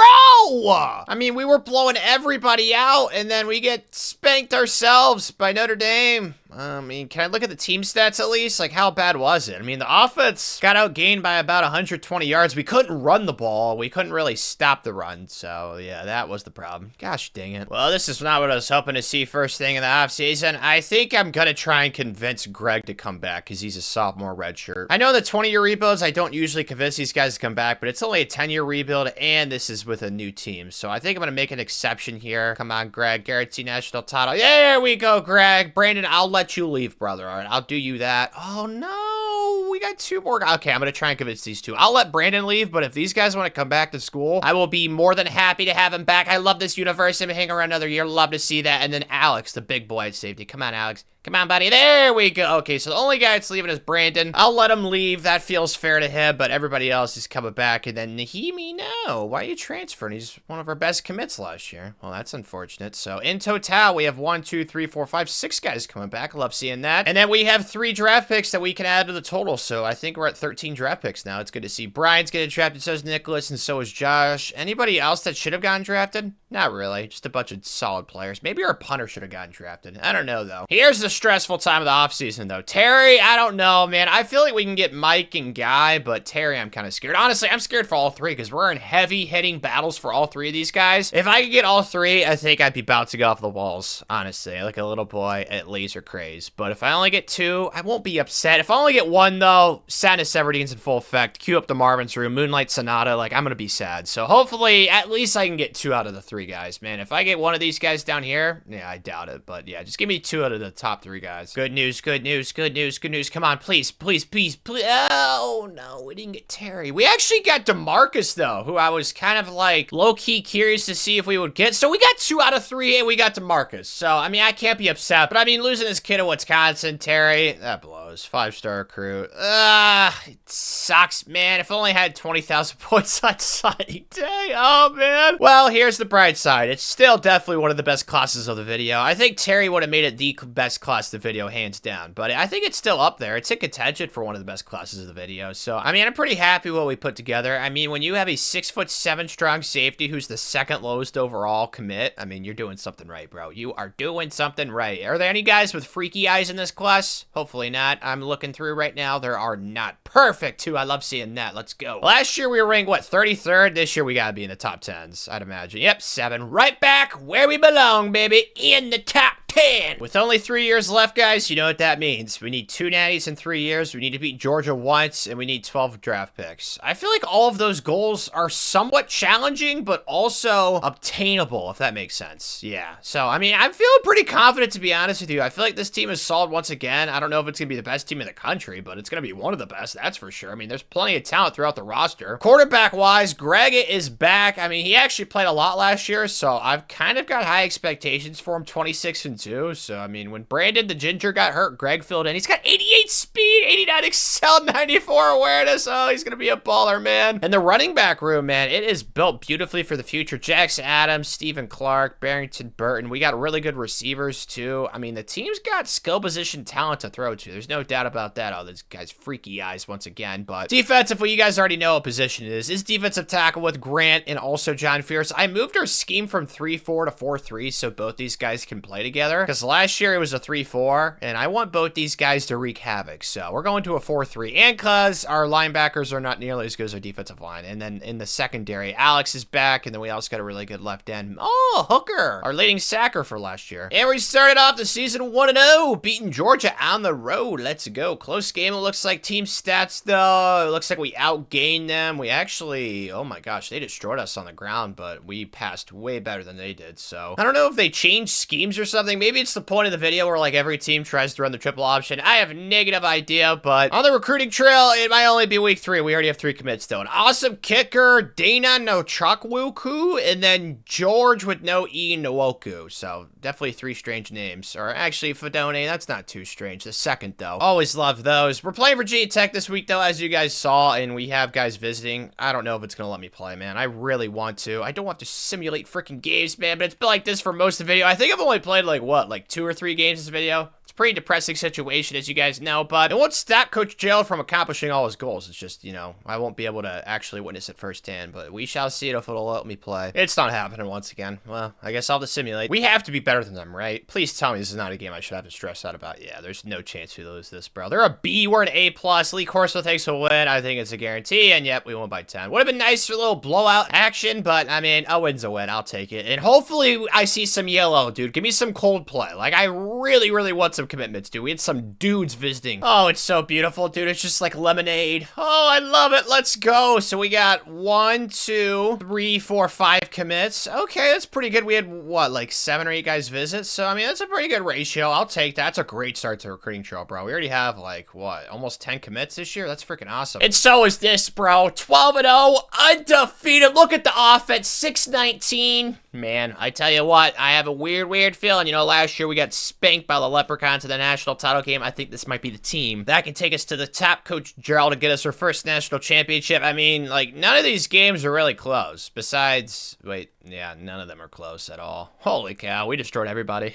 [SPEAKER 1] I mean, we were blowing everybody out, and then we get spanked ourselves by Notre Dame. I mean, can I look at the team stats at least? Like, how bad was it? I mean, the offense got outgained by about 120 yards. We couldn't run the ball. We couldn't really stop the run. So, yeah, that was the problem. Gosh dang it. Well, this is not what I was hoping to see first thing in the offseason. I think I'm going to try and convince Greg to come back because he's a sophomore redshirt. I know the 20-year rebuilds, I don't usually convince these guys to come back, but it's only a 10-year rebuild, and this is with a new team. So I think I'm going to make an exception here. Come on, Greg. Guarantee national title. There we go, Greg. Brandon, I'll let you leave, brother. All right, I'll do you that. Oh, no. We got two more. Okay, I'm going to try and convince these two. I'll let Brandon leave, but if these guys want to come back to school, I will be more than happy to have him back. I love this university. I'm hanging around another year. Love to see that. And then Alex, the big boy at safety. Come on, Alex. Come on, buddy. There we go. Okay, so the only guy that's leaving is Brandon. I'll let him leave. That feels fair to him, but everybody else is coming back. And then Nahimi, no. Why are you transferring? He's one of our best commits last year. Well, that's unfortunate. So in total, we have 1, 2, 3, 4, 5, 6 guys coming back. I love seeing that. And then we have 3 draft picks that we can add to the total. So I think we're at 13 draft picks now. It's good to see. Brian's getting drafted. So is Nicholas, and so is Josh. Anybody else that should have gotten drafted? Not really. Just a bunch of solid players. Maybe our punter should have gotten drafted. I don't know, though. Here's the stressful time of the offseason, though. Terry, I don't know, man. I feel like we can get Mike and Guy, but Terry, I'm kind of scared. Honestly, I'm scared for all 3 because we're in heavy-hitting battles for all 3 of these guys. If I could get all 3, I think I'd be bouncing off the walls, honestly. Like a little boy at laser craze. But if I only get 2, I won't be upset. If I only get 1, though, Sadness Everdean's in full effect. Cue up the Marvin's Room, Moonlight Sonata. Like, I'm going to be sad. So hopefully, at least I can get 2 out of the 3 guys, man. If I get 1 of these guys down here, yeah, I doubt it. But yeah, just give me 2 out of the top 3 guys. Good news, good news, good news, good news. Come on, please, please, please, please. Oh, no, we didn't get Terry. We actually got DeMarcus, though, who I was kind of like low-key curious to see if we would get. So we got 2 out of 3, and we got DeMarcus. So, I mean, I can't be upset. But, I mean, losing this kid in Wisconsin, Terry, that blows. 5-star recruit. It sucks, man. If I only had 20,000 points on signing day. Oh, man. Well, here's the bright side. It's still definitely one of the best classes of the video. I think Terry would have made it the best class of the video, hands down. But I think it's still up there. It's in contention for one of the best classes of the video. So, I mean, I'm pretty happy with what we put together. I mean, when you have a 6'7" strong safety who's the 2nd lowest overall commit, I mean, you're doing something right, bro. You are doing something right. Are there any guys with freaky eyes in this class? Hopefully not. I'm looking through right now. There are not. Perfect, too. I love seeing that. Let's go. Last year, we were ranked, what, 33rd? This year, we gotta be in the top 10s, I'd imagine. Yep, 7. Right back where we belong, baby. In the top 10. With only 3 years left, guys, you know what that means. We need 2 natties in 3 years. We need to beat Georgia once, and we need 12 draft picks. I feel like all of those goals are somewhat challenging, but also obtainable, if that makes sense. Yeah. So, I mean, I'm feeling pretty confident, to be honest with you. I feel like this team is solid once again. I don't know if it's going to be the best team in the country, but it's going to be one of the best, that's for sure. I mean, there's plenty of talent throughout the roster. Quarterback-wise, Greg is back. I mean, he actually played a lot last year, so I've kind of got high expectations for him, 26-2. So, I mean, when Brandon the Ginger got hurt, Greg filled in. He's got 88 speed, 89 excel, 94 awareness. Oh, he's going to be a baller, man. And the running back room, man, it is built beautifully for the future. Jackson Adams, Stephen Clark, Barrington Burton. We got really good receivers, too. I mean, the team's got skill position talent to throw to. There's no doubt about that. Oh, this guy's freaky eyes once again. But defensively, you guys already know what position it is defensive tackle with Grant and also John Fierce. I moved our scheme from 3-4 to 4-3 so both these guys can play together. Because last year it was a 3-4, and I want both these guys to wreak havoc. So we're going to a 4-3. And because our linebackers are not nearly as good as our defensive line. And then in the secondary, Alex is back, and then we also got a really good left end. Oh, Hooker, our leading sacker for last year. And we started off the season 1-0, beating Georgia on the road. Let's go. Close game, it looks like. Team stats, though, it looks like we outgained them. We actually, oh my gosh, they destroyed us on the ground, but we passed way better than they did. So I don't know if they changed schemes or something. Maybe it's the point of the video where like every team tries to run the triple option. I have a negative idea, idea, but on the recruiting trail, it might only be week 3. We already have 3 commits still. An awesome kicker, Dana no Chukwuku, and then George with no E Nwoku. So definitely 3 strange names. Or actually, Fedone, that's not too strange. The second, though. Always love those. We're playing Virginia Tech this week, though, as you guys saw, and we have guys visiting. I don't know if it's going to let me play, man. I really want to. I don't want to simulate freaking games, man, but it's been like this for most of the video. I think I've only played, like, what, like 2 or 3 games this video? It's a pretty depressing situation, as you guys know, but it won't stop Coach Gerald from accomplishing all his goals. It's just, you know, I won't be able to actually witness it firsthand, but we shall see it if it'll let me play. It's not happening once again. Well, I guess I'll have to simulate. We have to be better than them, right? Please tell me this is not a game I should have to stress out about. Yeah, there's no chance we lose this, bro. They're a B, we're an A+. Lee Corso takes a win. I think it's a guarantee, and yep, we won by 10. Would have been nice for a little blowout action, but, I mean, a win's a win. I'll take it. And hopefully I see some yellow, dude. Give me some Coldplay. Like, I really, really want some commitments, dude. We had some dudes visiting. Oh, it's so beautiful, dude. It's just like lemonade. Oh, I love it. Let's go. So we got 1, 2, 3, 4, 5 commits. Okay, that's pretty good. We had, what, like 7 or 8 guys visit? So, I mean, that's a pretty good ratio. I'll take that. That's a great start to recruiting trail, bro. We already have, like, what, almost 10 commits this year? That's freaking awesome. And so is this, bro. 12-0, undefeated. Look at the offense, 619. Man, I tell you what, I have a weird feeling. You know, last year we got spanked by the Leprechauns in the national title game. I think this might be the team that can take us to the top, Coach Gerald, to get us our first national championship. I mean, like, none of these games are really close. Besides, wait, yeah, none of them are close at all. Holy cow, we destroyed everybody.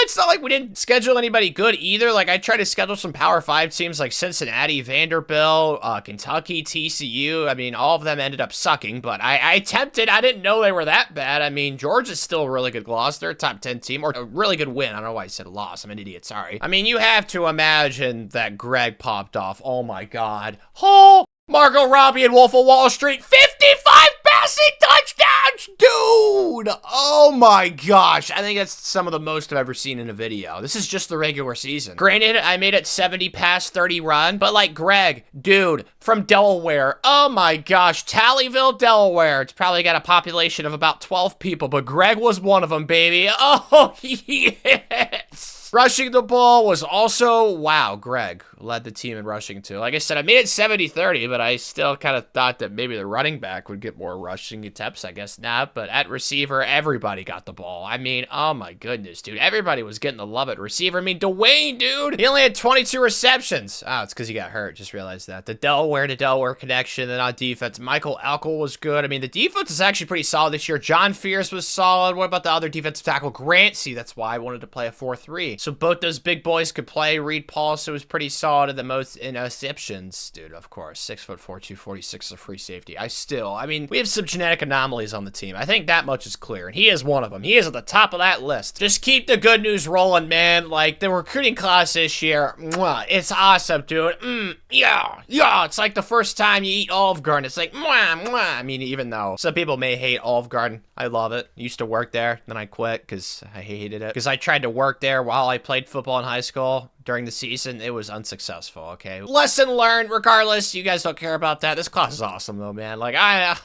[SPEAKER 1] It's not like we didn't schedule anybody good either. Like, I tried to schedule some Power 5 teams like Cincinnati, Vanderbilt, Kentucky, TCU. I mean, all of them ended up sucking, but I attempted. I didn't know they were that bad. I mean, Georgia's still a really good loss. They're a top 10 team, or a really good win. I don't know why I said loss. I'm an idiot, sorry. I mean, you have to imagine that Greg popped off. Oh my God. Oh, Margot Robbie and Wolf of Wall Street, 55 passing touchdowns, dude! Oh my gosh, I think that's some of the most I've ever seen in a video. This is just the regular season. Granted, I made it 70 pass, 30 run, but like Greg, dude, from Delaware, oh my gosh, Tallyville, Delaware. It's probably got a population of about 12 people, but Greg was one of them, baby. Oh, yes! Rushing the ball was also, wow, Greg led the team in rushing too. Like I said, I made it 70-30, but I still kind of thought that maybe the running back would get more rushing attempts. I guess not, but at receiver, everybody got the ball. I mean, oh my goodness, dude. Everybody was getting the love at receiver. I mean, Dwayne, dude, he only had 22 receptions. Oh, it's because he got hurt. Just realized that. The Delaware to Delaware connection, and on defense, Michael Elkel was good. I mean, the defense is actually pretty solid this year. John Fierce was solid. What about the other defensive tackle? Grant, see, that's why I wanted to play a 4-3. So both those big boys could play. Reed Paulson was pretty solid at the most interceptions. Dude, of course. 6'4", 246 is a free safety. I mean, we have some genetic anomalies on the team. I think that much is clear, and he is one of them. He is at the top of that list. Just keep the good news rolling, man. Like, the recruiting class this year, mwah, it's awesome, dude. Yeah. It's like the first time you eat Olive Garden. It's like, mwah, mwah. I mean, even though some people may hate Olive Garden, I love it. Used to work there, then I quit because I hated it. Because I tried to work there while I played football in high school. During the season, it was unsuccessful, okay? Lesson learned, regardless. You guys don't care about that. This class is awesome, though, man. Like, yes,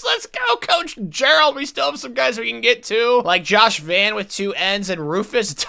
[SPEAKER 1] let's go, Coach Gerald. We still have some guys we can get to. Like Josh Van with 2 N's and Rufus.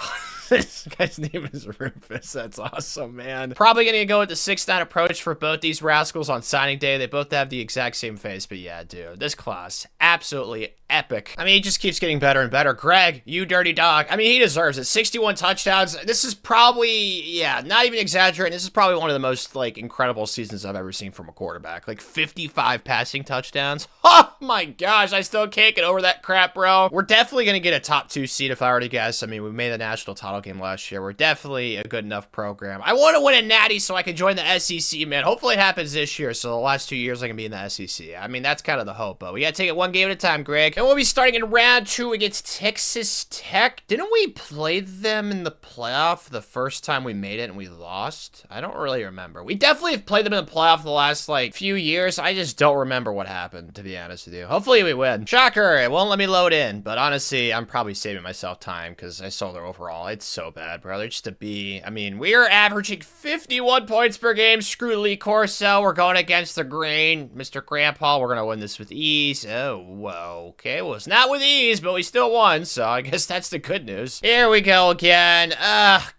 [SPEAKER 1] This guy's name is Rufus. That's awesome, man. Probably gonna go with the 6'9" approach for both these rascals on signing day. They both have the exact same face, but yeah, dude, this class, absolutely epic. I mean, he just keeps getting better and better. Greg, you dirty dog. I mean, he deserves it. 61 touchdowns. This is probably, yeah, not even exaggerating. This is probably one of the most, like, incredible seasons I've ever seen from a quarterback. Like, 55 passing touchdowns. Oh, my gosh. I still can't get over that crap, bro. We're definitely going to get a top 2 seed if I were to guess. I mean, we made the national title game last year. We're definitely a good enough program. I want to win a natty so I can join the SEC, man. Hopefully it happens this year, so the last 2 years I can be in the SEC. I mean, that's kind of the hope, but we got to take it one game at a time, Greg. And we'll be starting in round 2 against Texas Tech. Didn't we play them in the playoff the first time we made it and we lost? I don't really remember. We definitely have played them in the playoff the last, like, few years. I just don't remember what happened, to be honest with you. Hopefully we win. Shocker, it won't let me load in, but honestly, I'm probably saving myself time because I saw their overall. It's so bad, brother. Just a B. I mean, we are averaging 51 points per game. Screw Lee Corso. We're going against the grain. Mr. Grandpa, we're going to win this with ease. Oh, whoa. Okay, well, it's not with ease, but we still won, so I guess that's the good news. Here we go again.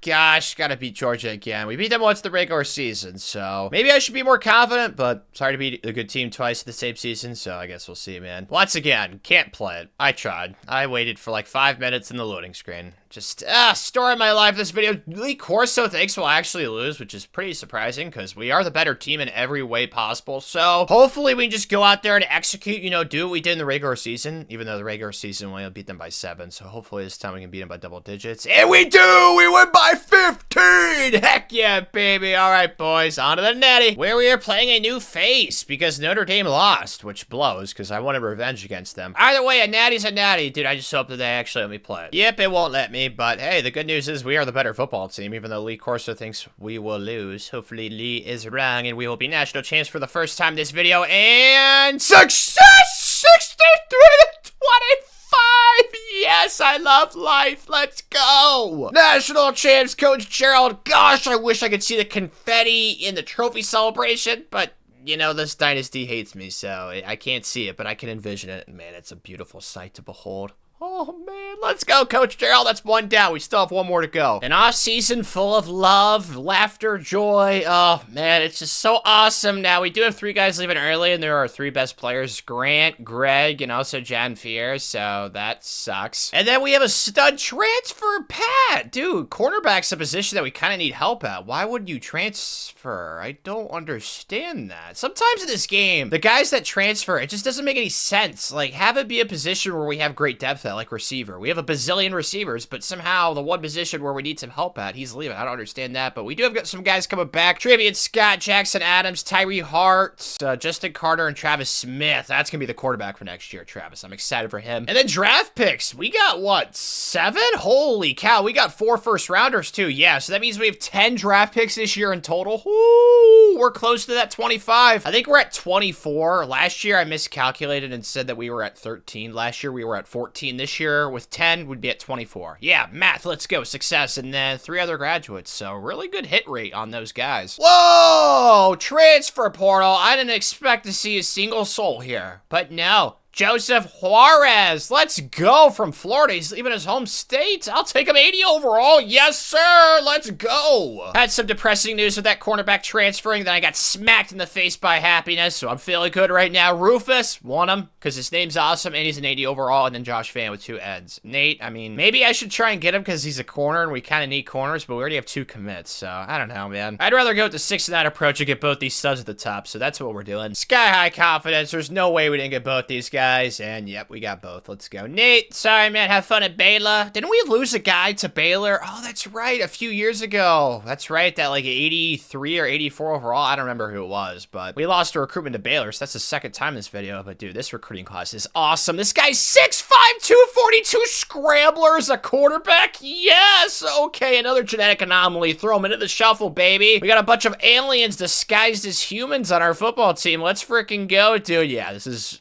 [SPEAKER 1] Gosh, gotta beat Georgia again. We beat them once the regular season, so maybe I should be more confident, but sorry to beat a good team twice in the same season, so I guess we'll see, man. Once again, can't play it. I tried. I waited for like 5 minutes in the loading screen. Just, story of my life, this video. Lee Corso thinks we'll actually lose, which is pretty surprising, because we are the better team in every way possible, so hopefully we can just go out there and execute, you know, do what we did in the regular season, even though the regular season we only beat them by 7, so hopefully this time we can beat them by double digits. And we do! We win by 15! Heck yeah, baby! Alright, boys, on to the natty, where we are playing a new face, because Notre Dame lost, which blows, because I wanted revenge against them. Either way, a natty's a natty. Dude, I just hope that they actually let me play it. Yep, it won't let me. But hey, the good news is we are the better football team, even though Lee Corso thinks we will lose. Hopefully Lee is wrong and we will be national champs for the first time this video. And success! 63-25! Yes, I love life. Let's go! National champs, Coach Gerald. Gosh, I wish I could see the confetti in the trophy celebration, but you know, this dynasty hates me, so I can't see it, but I can envision it. And man, it's a beautiful sight to behold. Oh, man, let's go, Coach Gerald. That's one down. We still have one more to go. An off season full of love, laughter, joy. Oh, man, it's just so awesome. Now, we do have 3 guys leaving early, and there are 3 best players, Grant, Greg, and also John Fear, so that sucks. And then we have a stud transfer, Pat. Dude, cornerback's a position that we kind of need help at. Why would you transfer? I don't understand that. Sometimes in this game, the guys that transfer, it just doesn't make any sense. Like, have it be a position where we have great depth at, like receiver. We have a bazillion receivers, but somehow the one position where we need some help at, he's leaving. I don't understand that, but we do have got some guys coming back. Travian Scott, Jackson Adams, Tyree Hart, Justin Carter, and Travis Smith. That's gonna be the quarterback for next year, Travis. I'm excited for him. And then draft picks. We got, what, 7? Holy cow, we got 4 first-rounders, too. Yeah, so that means we have 10 draft picks this year in total. Ooh, we're close to that 25. I think we're at 24. Last year, I miscalculated and said that we were at 13. Last year, we were at 14. This year, with 10, we'd be at 24. Yeah, math, let's go, success, and then 3 other graduates, so really good hit rate on those guys. Whoa, transfer portal, I didn't expect to see a single soul here, but no. Joseph Juarez, let's go from Florida. He's leaving his home state. I'll take him 80 overall. Yes, sir. Let's go. Had some depressing news with that cornerback transferring. Then I got smacked in the face by happiness, so I'm feeling good right now. Rufus, want him because his name's awesome and he's an 80 overall. And then Josh Fan with 2 ends. Nate, I mean, maybe I should try and get him because he's a corner and we kind of need corners, but we already have 2 commits, so I don't know, man. I'd rather go with the 6-9 approach and get both these studs at the top, so that's what we're doing. Sky high confidence. There's no way we didn't get both these guys. And yep, we got both. Let's go. Nate, sorry, man. Have fun at Baylor. Didn't we lose a guy to Baylor? Oh, that's right. A few years ago. That's right. That like 83 or 84 overall. I don't remember who it was, but we lost a recruitment to Baylor, so that's the 2nd time in this video. But dude, this recruiting class is awesome. This guy's 6'5", 242 scrambler as a quarterback. Yes. Okay, another genetic anomaly. Throw him into the shuffle, baby. We got a bunch of aliens disguised as humans on our football team. Let's freaking go, dude. Yeah, this is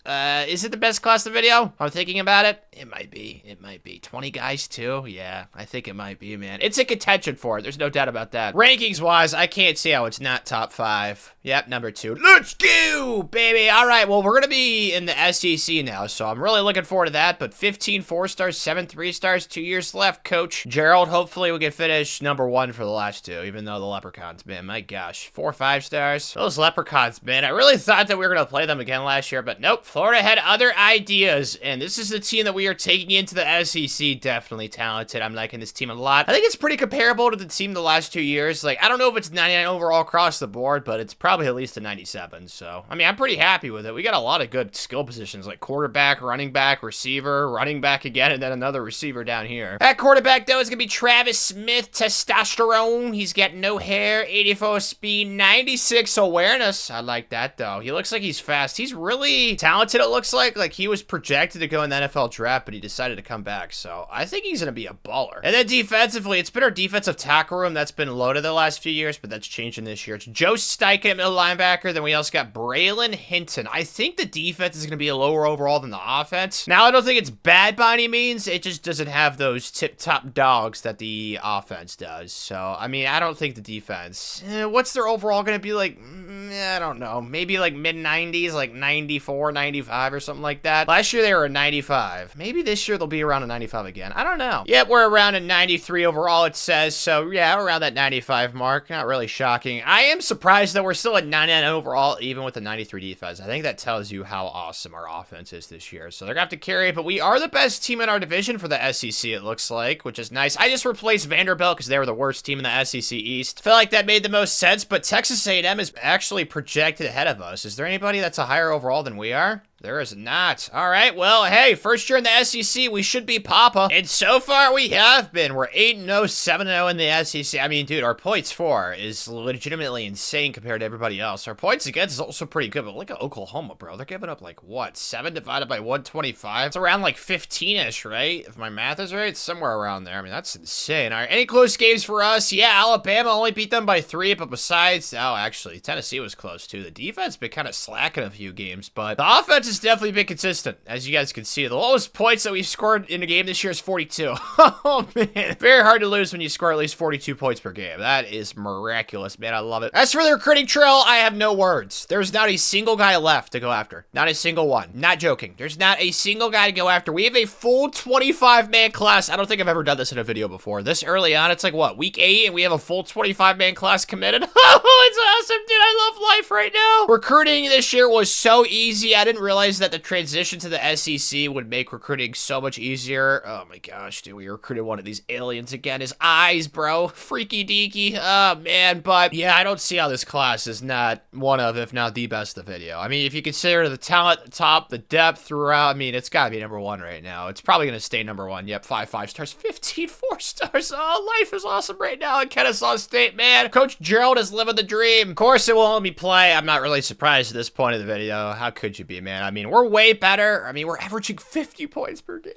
[SPEAKER 1] it the best class of the video? I'm thinking about it. It might be. It might be. 20 guys, too? Yeah, I think it might be, man. It's in contention for it. There's no doubt about that. Rankings-wise, I can't see how it's not top 5. Yep, number 2. Let's go, baby. All right, well, we're going to be in the SEC now, so I'm really looking forward to that, but 15 4-stars, 7 3-stars, 2 years left, Coach Gerald. Hopefully we can finish number 1 for the last 2, even though the Leprechauns, man, my gosh. 4 5-stars. Those Leprechauns, man, I really thought that we were going to play them again last year, but nope. Florida had other ideas, and this is the team that we are taking into the SEC. Definitely talented. I'm liking this team a lot. I think it's pretty comparable to the team the last 2 years. Like, I don't know if it's 99 overall across the board, but it's probably at least a 97. So, I mean, I'm pretty happy with it. We got a lot of good skill positions, like quarterback, running back, receiver, running back again, and then another receiver down here. That quarterback, though, is going to be Travis Smith, testosterone. He's got no hair, 84 speed, 96 awareness. I like that, though. He looks like he's fast. He's really talented, it looks like. quarterback, like, he was projected to go in the NFL draft, but he decided to come back. So I think he's going to be a baller. And then defensively, it's been our defensive tackle room that's been loaded the last few years, but that's changing this year. It's Joe Steichen, middle linebacker. Then we also got Braylon Hinton. I think the defense is going to be a lower overall than the offense. Now, I don't think it's bad by any means. It just doesn't have those tip-top dogs that the offense does. So, I mean, I don't think the defense. What's their overall going to be like? I don't know. Maybe like mid-90s, like 94, 95 or something like that. Last year they were a 95. Maybe this year they'll be around a 95 again. I don't know. Yep, we're around a 93 overall, it says. So, yeah, around that 95 mark. Not really shocking. I am surprised that we're still at 99 overall, even with the 93 defense. I think that tells you how awesome our offense is this year. So they're going to have to carry it, but we are the best team in our division for the SEC, it looks like, which is nice. I just replaced Vanderbilt because they were the worst team in the SEC East. Feel like that made the most sense, but Texas A&M is actually projected ahead of us. Is there anybody that's a higher overall than we are? There is not. All right, well, hey, first year in the SEC, we should be Papa. And so far, we have been. We're 8-0, 7-0 in the SEC. I mean, dude, our points for is legitimately insane compared to everybody else. Our points against is also pretty good, but look at Oklahoma, bro. They're giving up, like, what, 7 divided by 125? It's around, like, 15-ish, right? If my math is right, it's somewhere around there. I mean, that's insane. All right, any close games for us? Yeah, Alabama only beat them by 3, but besides, oh, actually, Tennessee was close, too. The defense been kind of slacking a few games, but the offense has definitely been consistent, as you guys can see. The lowest points that we've scored in a game this year is 42. Oh, man. Very hard to lose when you score at least 42 points per game. That is miraculous, man. I love it. As for the recruiting trail, I have no words. There's not a single guy left to go after. Not a single one. Not joking. There's not a single guy to go after. We have a full 25-man class. I don't think I've ever done this in a video before. This early on, it's like, what, week 8, and we have a full 25-man class committed? Oh, it's awesome, dude. I love life right now. Recruiting this year was so easy. I didn't realize that the transition to the SEC would make recruiting so much easier. Oh my gosh, dude, we recruited one of these aliens again. His eyes, bro. Freaky deaky. Oh man, but yeah, I don't see how this class is not one of, if not the best of the video. I mean, if you consider the talent at the top, the depth throughout, I mean, it's gotta be #1 right now. It's probably gonna stay #1. Yep, 5 stars, 15 4-stars. Oh, life is awesome right now in Kennesaw State, man. Coach Gerald is living the dream. Of course, it won't let me play. I'm not really surprised at this point of the video. How could you be, man? I mean, we're way better. I mean, we're averaging 50 points per game.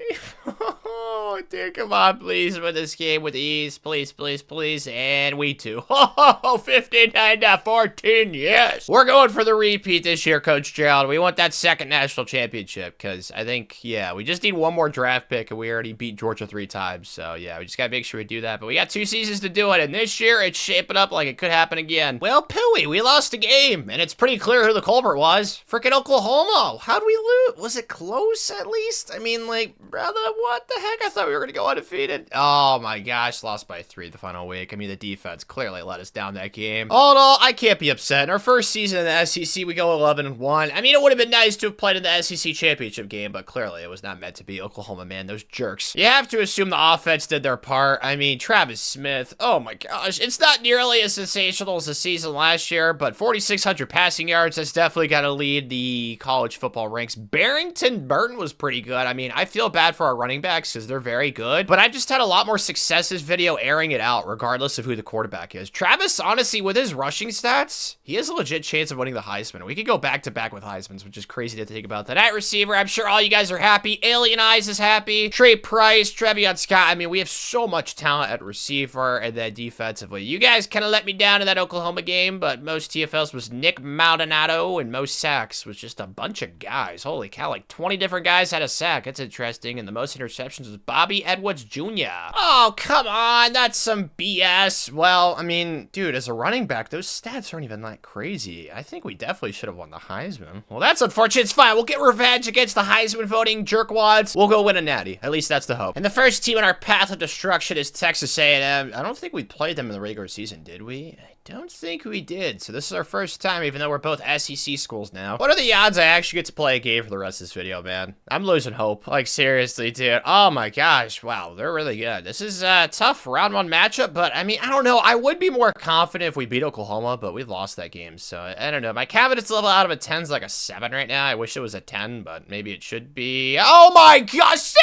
[SPEAKER 1] Oh, dude, come on, please win this game with ease. Please, please, please. And we too. Oh, 59-14, yes. We're going for the repeat this year, Coach Gerald. We want that second national championship because I think, yeah, we just need one more draft pick and we already beat Georgia 3 times. So, yeah, we just got to make sure we do that. But we got 2 seasons to do it. And this year, it's shaping up like it could happen again. Well, Pooey, we lost a game. And it's pretty clear who the culprit was. Freaking Oklahoma. How'd we lose? Was it close at least? I mean, like, brother, what the heck? I thought we were going to go undefeated. Oh my gosh, lost by 3 the final week. I mean, the defense clearly let us down that game. All in all, I can't be upset. In our first season in the SEC, we go 11-1. I mean, it would have been nice to have played in the SEC championship game, but clearly it was not meant to be. Oklahoma, man, those jerks. You have to assume the offense did their part. I mean, Travis Smith, oh my gosh. It's not nearly as sensational as the season last year, but 4,600 passing yards, that's definitely got to lead the college football ranks. Barrington Burton was pretty good. I mean, I feel bad for our running backs because they're very good, but I've just had a lot more success this video airing it out, regardless of who the quarterback is. Travis, honestly, with his rushing stats, he has a legit chance of winning the Heisman. We could go back-to-back with Heismans, which is crazy to think about that. At receiver, I'm sure all you guys are happy. Alien Eyes is happy. Trey Price, Trevion Scott. I mean, we have so much talent at receiver and then defensively. You guys kind of let me down in that Oklahoma game, but most TFLs was Nick Maldonado, and most sacks was just a bunch of guys. Holy cow, like 20 different guys had a sack. That's interesting. And the most interceptions was Bobby Edwards Jr. Oh, come on. That's some BS. Well, I mean, dude, as a running back, those stats aren't even that crazy. I think we definitely should have won the Heisman. Well, that's unfortunate. It's fine. We'll get revenge against the Heisman voting jerkwads. We'll go win a natty. At least that's the hope. And the first team on our path of destruction is Texas A&M. I don't think we played them in the regular season, did we? Don't think we did. So this is our first time, even though we're both SEC schools now. What are the odds I actually get to play a game for the rest of this video, man? I'm losing hope. Like, seriously, dude. Oh my gosh. Wow, they're really good. This is a tough round 1 matchup, but I mean, I don't know. I would be more confident if we beat Oklahoma, but we've lost that game. So I don't know. My confidence level out of a 10 is like a 7 right now. I wish it was a 10, but maybe it should be. Oh my gosh, 66-59?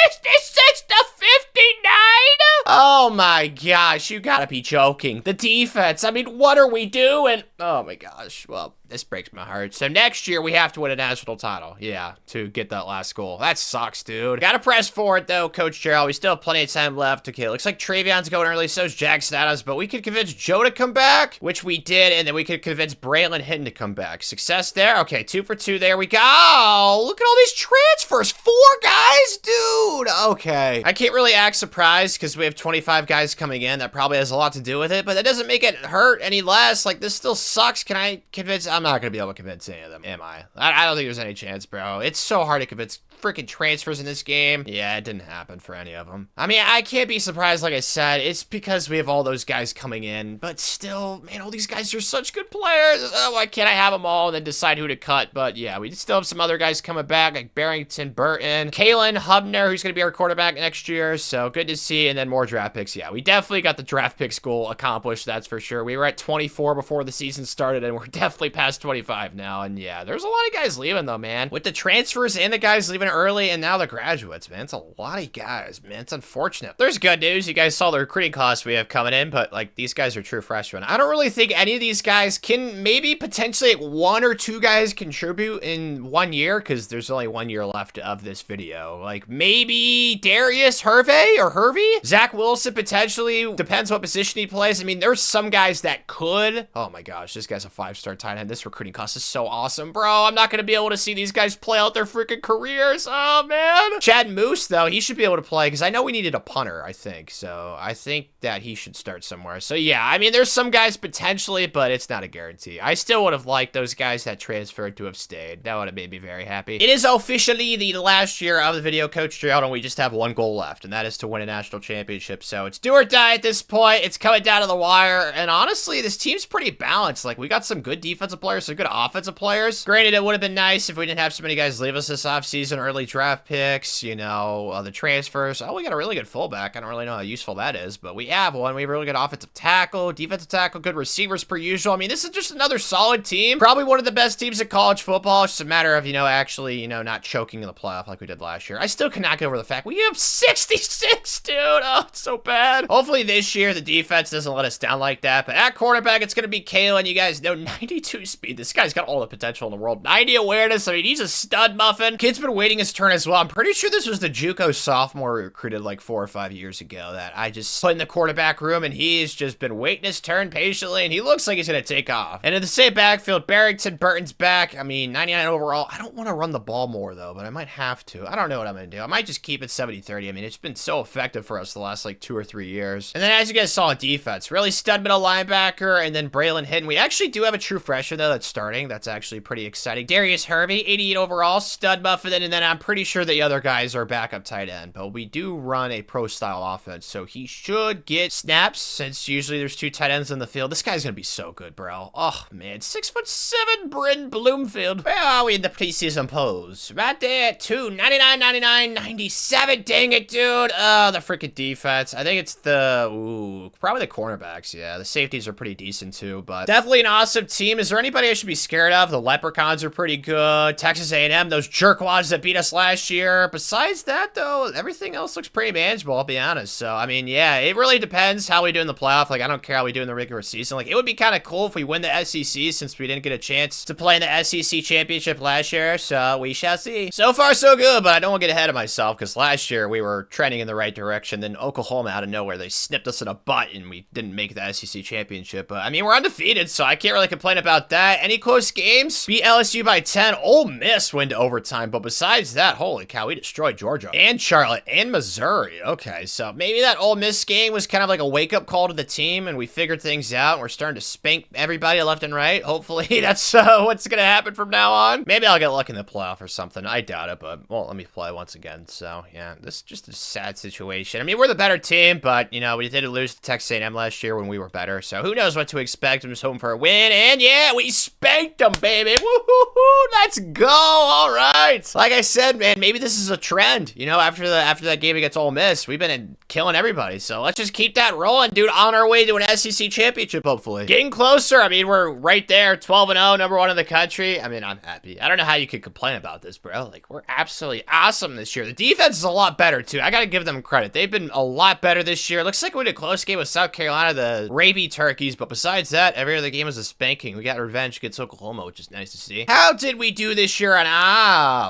[SPEAKER 1] Oh my gosh, you gotta be joking. The defense, I mean, what are we doing? Oh my gosh. Well, this breaks my heart. So next year we have to win a national title. Yeah, to get that last goal. That sucks, dude. Gotta press forward though, Coach Gerald. We still have plenty of time left. Okay, looks like Travion's going early, so's Jackson Adams, but we could convince Joe to come back, which we did, and then we could convince Braylon Hinton to come back. Success there. Okay, 2 for 2 there we go. Oh, look at all these transfers. 4 guys, dude. Okay. I can't really act surprised because we have 25 guys coming in. That probably has a lot to do with it, but that doesn't make it hurt any less. Like, this still sucks. Can I convince? I'm not gonna be able to convince any of them, am I? I don't think there's any chance, bro. It's so hard to convince freaking transfers in this game. Yeah, it didn't happen for any of them. I mean, I can't be surprised, like I said. It's because we have all those guys coming in, but still, man, all these guys are such good players. Oh, why can't I have them all and then decide who to cut? But yeah, we still have some other guys coming back, like Barrington, Burton, Kalen Hubner, who's going to be our quarterback next year, so good to see, and then more draft picks. Yeah, we definitely got the draft picks goal accomplished, that's for sure. We were at 24 before the season started, and we're definitely past 25 now, and yeah, there's a lot of guys leaving, though, man. With the transfers and the guys leaving early, and now the graduates, man. It's a lot of guys, man. It's unfortunate. There's good news. You guys saw the recruiting class we have coming in, but, like, these guys are true freshmen. I don't really think any of these guys can maybe potentially 1 or 2 guys contribute in 1 year, because there's only 1 year left of this video. Like, maybe Darius Hervey or Hervey? Zach Wilson, potentially. Depends what position he plays. I mean, there's some guys that could. Oh, my gosh. This guy's a 5-star tight end. This recruiting class is so awesome, bro. I'm not going to be able to see these guys play out their freaking careers. Oh, man. Chad Moose, though, he should be able to play, because I know we needed a punter, I think. So I think that he should start somewhere. So yeah, I mean, there's some guys potentially, but it's not a guarantee. I still would have liked those guys that transferred to have stayed. That would have made me very happy. It is officially the last year of the video, Coach Gerald, and we just have 1 goal left, and that is to win a national championship. So it's do or die at this point. It's coming down to the wire, and honestly, this team's pretty balanced. Like, we got some good defensive players, some good offensive players. Granted, it would have been nice if we didn't have so many guys leave us this offseason, early draft picks, you know, the transfers. Oh, we got a really good fullback. I don't really know how useful that is, but we have one. We have a really good offensive tackle, defensive tackle, good receivers per usual. I mean, this is just another solid team. Probably one of the best teams in college football. It's just a matter of, you know, actually, you know, not choking in the playoff like we did last year. I still cannot get over the fact we have 66, dude. Oh, it's so bad. Hopefully this year the defense doesn't let us down like that, but at quarterback, it's going to be Kalen. You guys know 92 speed. This guy's got all the potential in the world. 90 awareness. I mean, he's a stud muffin. Kid's been waiting his turn as well. I'm pretty sure this was the JUCO sophomore we recruited like 4 or 5 years ago that I just put in the quarterback room, and he's just been waiting his turn patiently, and he looks like he's going to take off. And in the same backfield, Barrington, Burton's back. I mean, 99 overall. I don't want to run the ball more, though, but I might have to. I don't know what I'm going to do. I might just keep it 70-30. I mean, it's been so effective for us the last, like, 2 or 3 years. And then, as you guys saw on defense, really stud middle linebacker, and then Braylon Hinton. We actually do have a true freshman, though, that's starting. That's actually pretty exciting. Darius Hervey, 88 overall, stud muffin, and then I'm pretty sure the other guys are backup tight end, but we do run a pro-style offense, so he should get snaps, since usually there's 2 tight ends in the field. This guy's gonna be so good, bro. Oh, man. 6'7", Bryn Bloomfield. Where are we in the preseason polls? Right there at 2, 99, 99, 97. Dang it, dude. Oh, the freaking defense. I think it's probably the cornerbacks, yeah. The safeties are pretty decent, too, but definitely an awesome team. Is there anybody I should be scared of? The Leprechauns are pretty good. Texas A&M, those jerkwads that beat us last year. Besides that, though, everything else looks pretty manageable, I'll be honest. So, I mean, yeah, it really depends how we do in the playoff. Like, I don't care how we do in the regular season. Like, it would be kind of cool if we win the SEC, since we didn't get a chance to play in the SEC championship last year. So, we shall see. So far, so good, but I don't want to get ahead of myself, because last year we were trending in the right direction. Then Oklahoma, out of nowhere, they snipped us in a butt, and we didn't make the SEC championship. But, I mean, we're undefeated, so I can't really complain about that. Any close games? Beat LSU by 10. Ole Miss went to overtime, but besides that, holy cow, we destroyed Georgia and Charlotte and Missouri. Okay, so maybe that Ole Miss game was kind of like a wake-up call to the team, and we figured things out, and we're starting to spank everybody left and right. Hopefully that's what's going to happen from now on. Maybe I'll get lucky in the playoff or something. I doubt it, but won't let me play once again. So, yeah, this is just a sad situation. I mean, we're the better team, but, you know, we did lose to Texas A&M last year when we were better, so who knows what to expect. I'm just hoping for a win, and yeah, we spanked them, baby. Woo-hoo-hoo, let's go. All right. Like I said, man, maybe this is a trend. You know, after that game against Ole Miss, we've been killing everybody, so let's just keep that rolling, dude, on our way to an SEC championship, hopefully. Getting closer. I mean, we're right there, 12-0, #1 in the country. I mean, I'm happy. I don't know how you could complain about this, bro. Like, we're absolutely awesome this year. The defense is a lot better, too. I gotta give them credit. They've been a lot better this year. Looks like we had a close game with South Carolina, the Raby Turkeys, but besides that, every other game was a spanking. We got revenge against Oklahoma, which is nice to see. How did we do this year on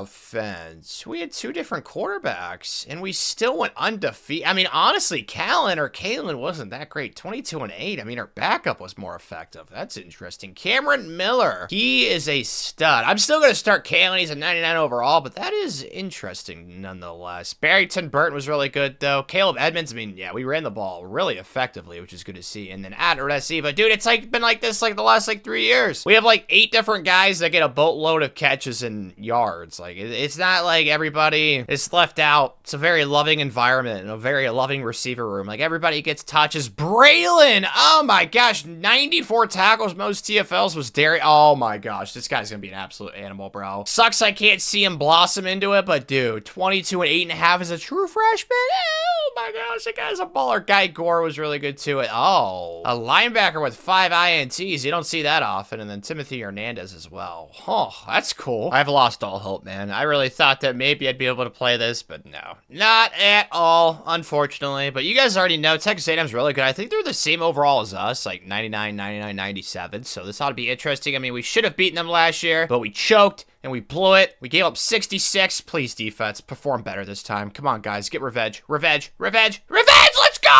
[SPEAKER 1] offense? We had 2 different quarterbacks, and we still went undefeated. I mean, honestly, Kalen wasn't that great. 22-8. I mean, our backup was more effective. That's interesting. Cameron Miller, he is a stud. I'm still going to start Kalen. He's a 99 overall, but that is interesting nonetheless. Barrington Burton was really good, though. Caleb Edmonds, I mean, yeah, we ran the ball really effectively, which is good to see. And then at receiver, dude, it's like been like this like the last like 3 years. We have like 8 different guys that get a boatload of catches and yards. Like, it's not like everybody is left out. It's a very loving environment and a very loving receiver room. Like, everybody gets touches. Braylon, oh my gosh, 94 tackles, most TFLs was Derry. Oh my gosh, this guy's gonna be an absolute animal, bro. Sucks I can't see him blossom into it, but dude, 22 and 8.5 as a true freshman. Oh my gosh, that guy's a baller. Guy Gore was really good too. Oh, a linebacker with 5 INTs. You don't see that often. And then Timothy Hernandez as well. Oh, that's cool. I've lost all hope, man. I really thought that maybe I'd be able to play this, but no, not at all, unfortunately. But you guys already know Texas A&M's really good. I think they're the same overall as us, like 99, 99, 97. So this ought to be interesting. I mean, we should have beaten them last year, but we choked. And we blew it. We gave up 66. Please, defense, perform better this time. Come on, guys. Get revenge. Revenge. Revenge. Revenge. Let's go.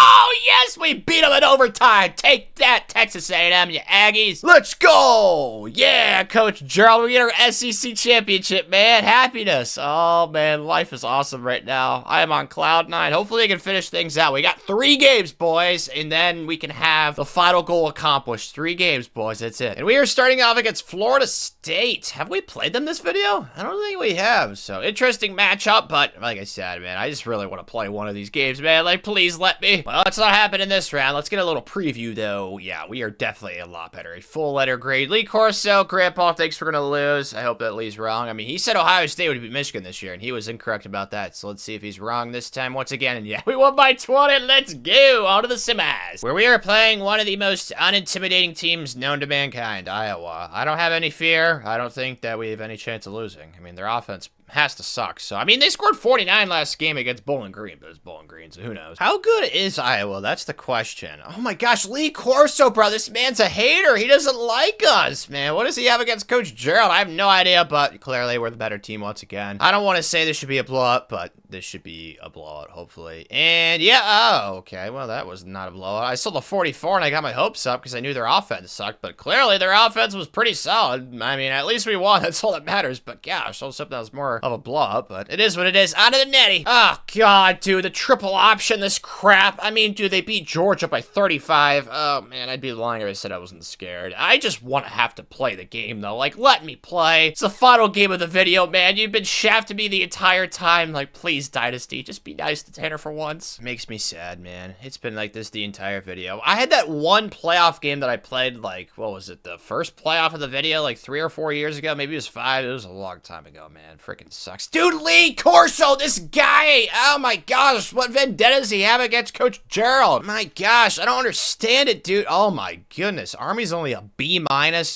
[SPEAKER 1] Yes, we beat them in overtime. Take that, Texas A&M, you Aggies. Let's go. Yeah, Coach Gerald. We get our SEC championship, man. Happiness. Oh, man. Life is awesome right now. I am on cloud 9. Hopefully, I can finish things out. We got 3 games, boys. And then we can have the final goal accomplished. 3 games, boys. That's it. And we are starting off against Florida State. Have we played them this video? I don't think we have. So, interesting matchup. But, like I said, man, I just really want to play one of these games, man. Like, please let me. Well, it's not happening this round. Let's get a little preview, though. Yeah, we are definitely a lot better. A full letter grade. Lee Corso, Grandpa thinks we're going to lose. I hope that Lee's wrong. I mean, he said Ohio State would beat Michigan this year, and he was incorrect about that. So, let's see if he's wrong this time once again. And yeah, we won by 20. Let's go. On to the semis, where we are playing one of the most unintimidating teams known to mankind, Iowa. I don't have any fear. I don't think that we have any chance of losing. I mean, their offense has to suck. So, I mean, they scored 49 last game against Bowling Green, but it's Bowling Green, so who knows? How good is Iowa? That's the question. Oh my gosh, Lee Corso, bro, this man's a hater. He doesn't like us, man. What does he have against Coach Gerald? I have no idea, but clearly we're the better team once again. I don't want to say this should be a blowout, but this should be a blowout, hopefully. And yeah, oh, okay. Well, that was not a blowout. I saw the 44 and I got my hopes up because I knew their offense sucked, but clearly their offense was pretty solid. I mean, at least we won. That's all that matters. But gosh, I was hoping that was more of a blowout, but it is what it is. Out of the netty. Oh, God, dude, the triple option, this crap. I mean, dude, they beat Georgia by 35. Oh, man, I'd be lying if I said I wasn't scared. I just want to have to play the game, though. Like, let me play. It's the final game of the video, man. You've been shafting me the entire time. Like, please, Dynasty, just be nice to Tanner for once. Makes me sad, man. It's been like this the entire video. I had that one playoff game that I played, like, what was it, the first playoff of the video, like 3 or 4 years ago? Maybe it was 5. It was a long time ago, man. Freaking sucks. Dude, Lee Corso, this guy, oh my gosh, what vendetta does he have against Coach Gerald? My gosh, I don't understand it, dude. Oh my goodness, Army's only a B-,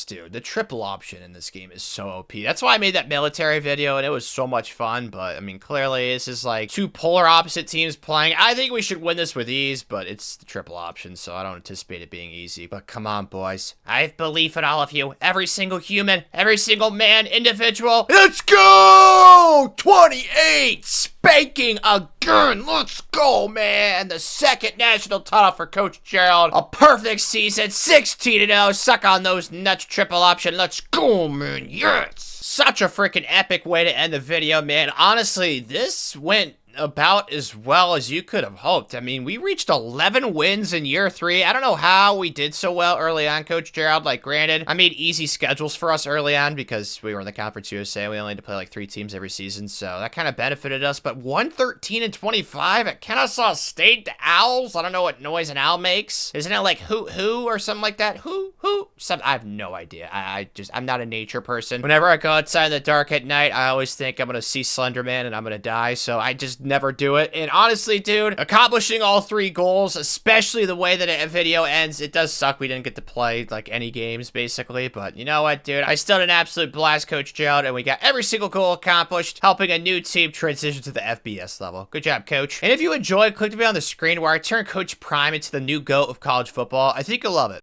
[SPEAKER 1] dude. The triple option in this game is so OP. That's why I made that military video, and it was so much fun, but I mean, clearly, this is like 2 polar opposite teams playing. I think we should win this with ease, but it's the triple option, so I don't anticipate it being easy. But come on, boys. I have belief in all of you. Every single human, every single man, individual. Let's go! 28! Spanking again! Let's go, man! The second national title for Coach Gerald. A perfect season. 16-0. Suck on those nuts, triple option. Let's go, man. Yes! Such a freaking epic way to end the video, man. Honestly, this went about as well as you could have hoped. I mean, we reached 11 wins in year 3. I don't know how we did so well early on, Coach Gerald. Like, granted, I made easy schedules for us early on because we were in the Conference USA. We only had to play like 3 teams every season, so that kind of benefited us. But 113-25 at Kennesaw State, the Owls. I don't know what noise an owl makes. Isn't it like hoo or something like that? Hoo? I have no idea. I'm not a nature person. Whenever I go outside in the dark at night, I always think I'm gonna see Slenderman and I'm gonna die. So I just never do it. And honestly, dude, accomplishing all 3 goals, especially the way that a video ends, it does suck we didn't get to play like any games basically, but you know what, dude, I still had an absolute blast, Coach Gerald, and we got every single goal accomplished, helping a new team transition to the FBS level. Good job, Coach. And if you enjoyed, click to be on the screen where I turn Coach Prime into the new GOAT of college football. I think you'll love it.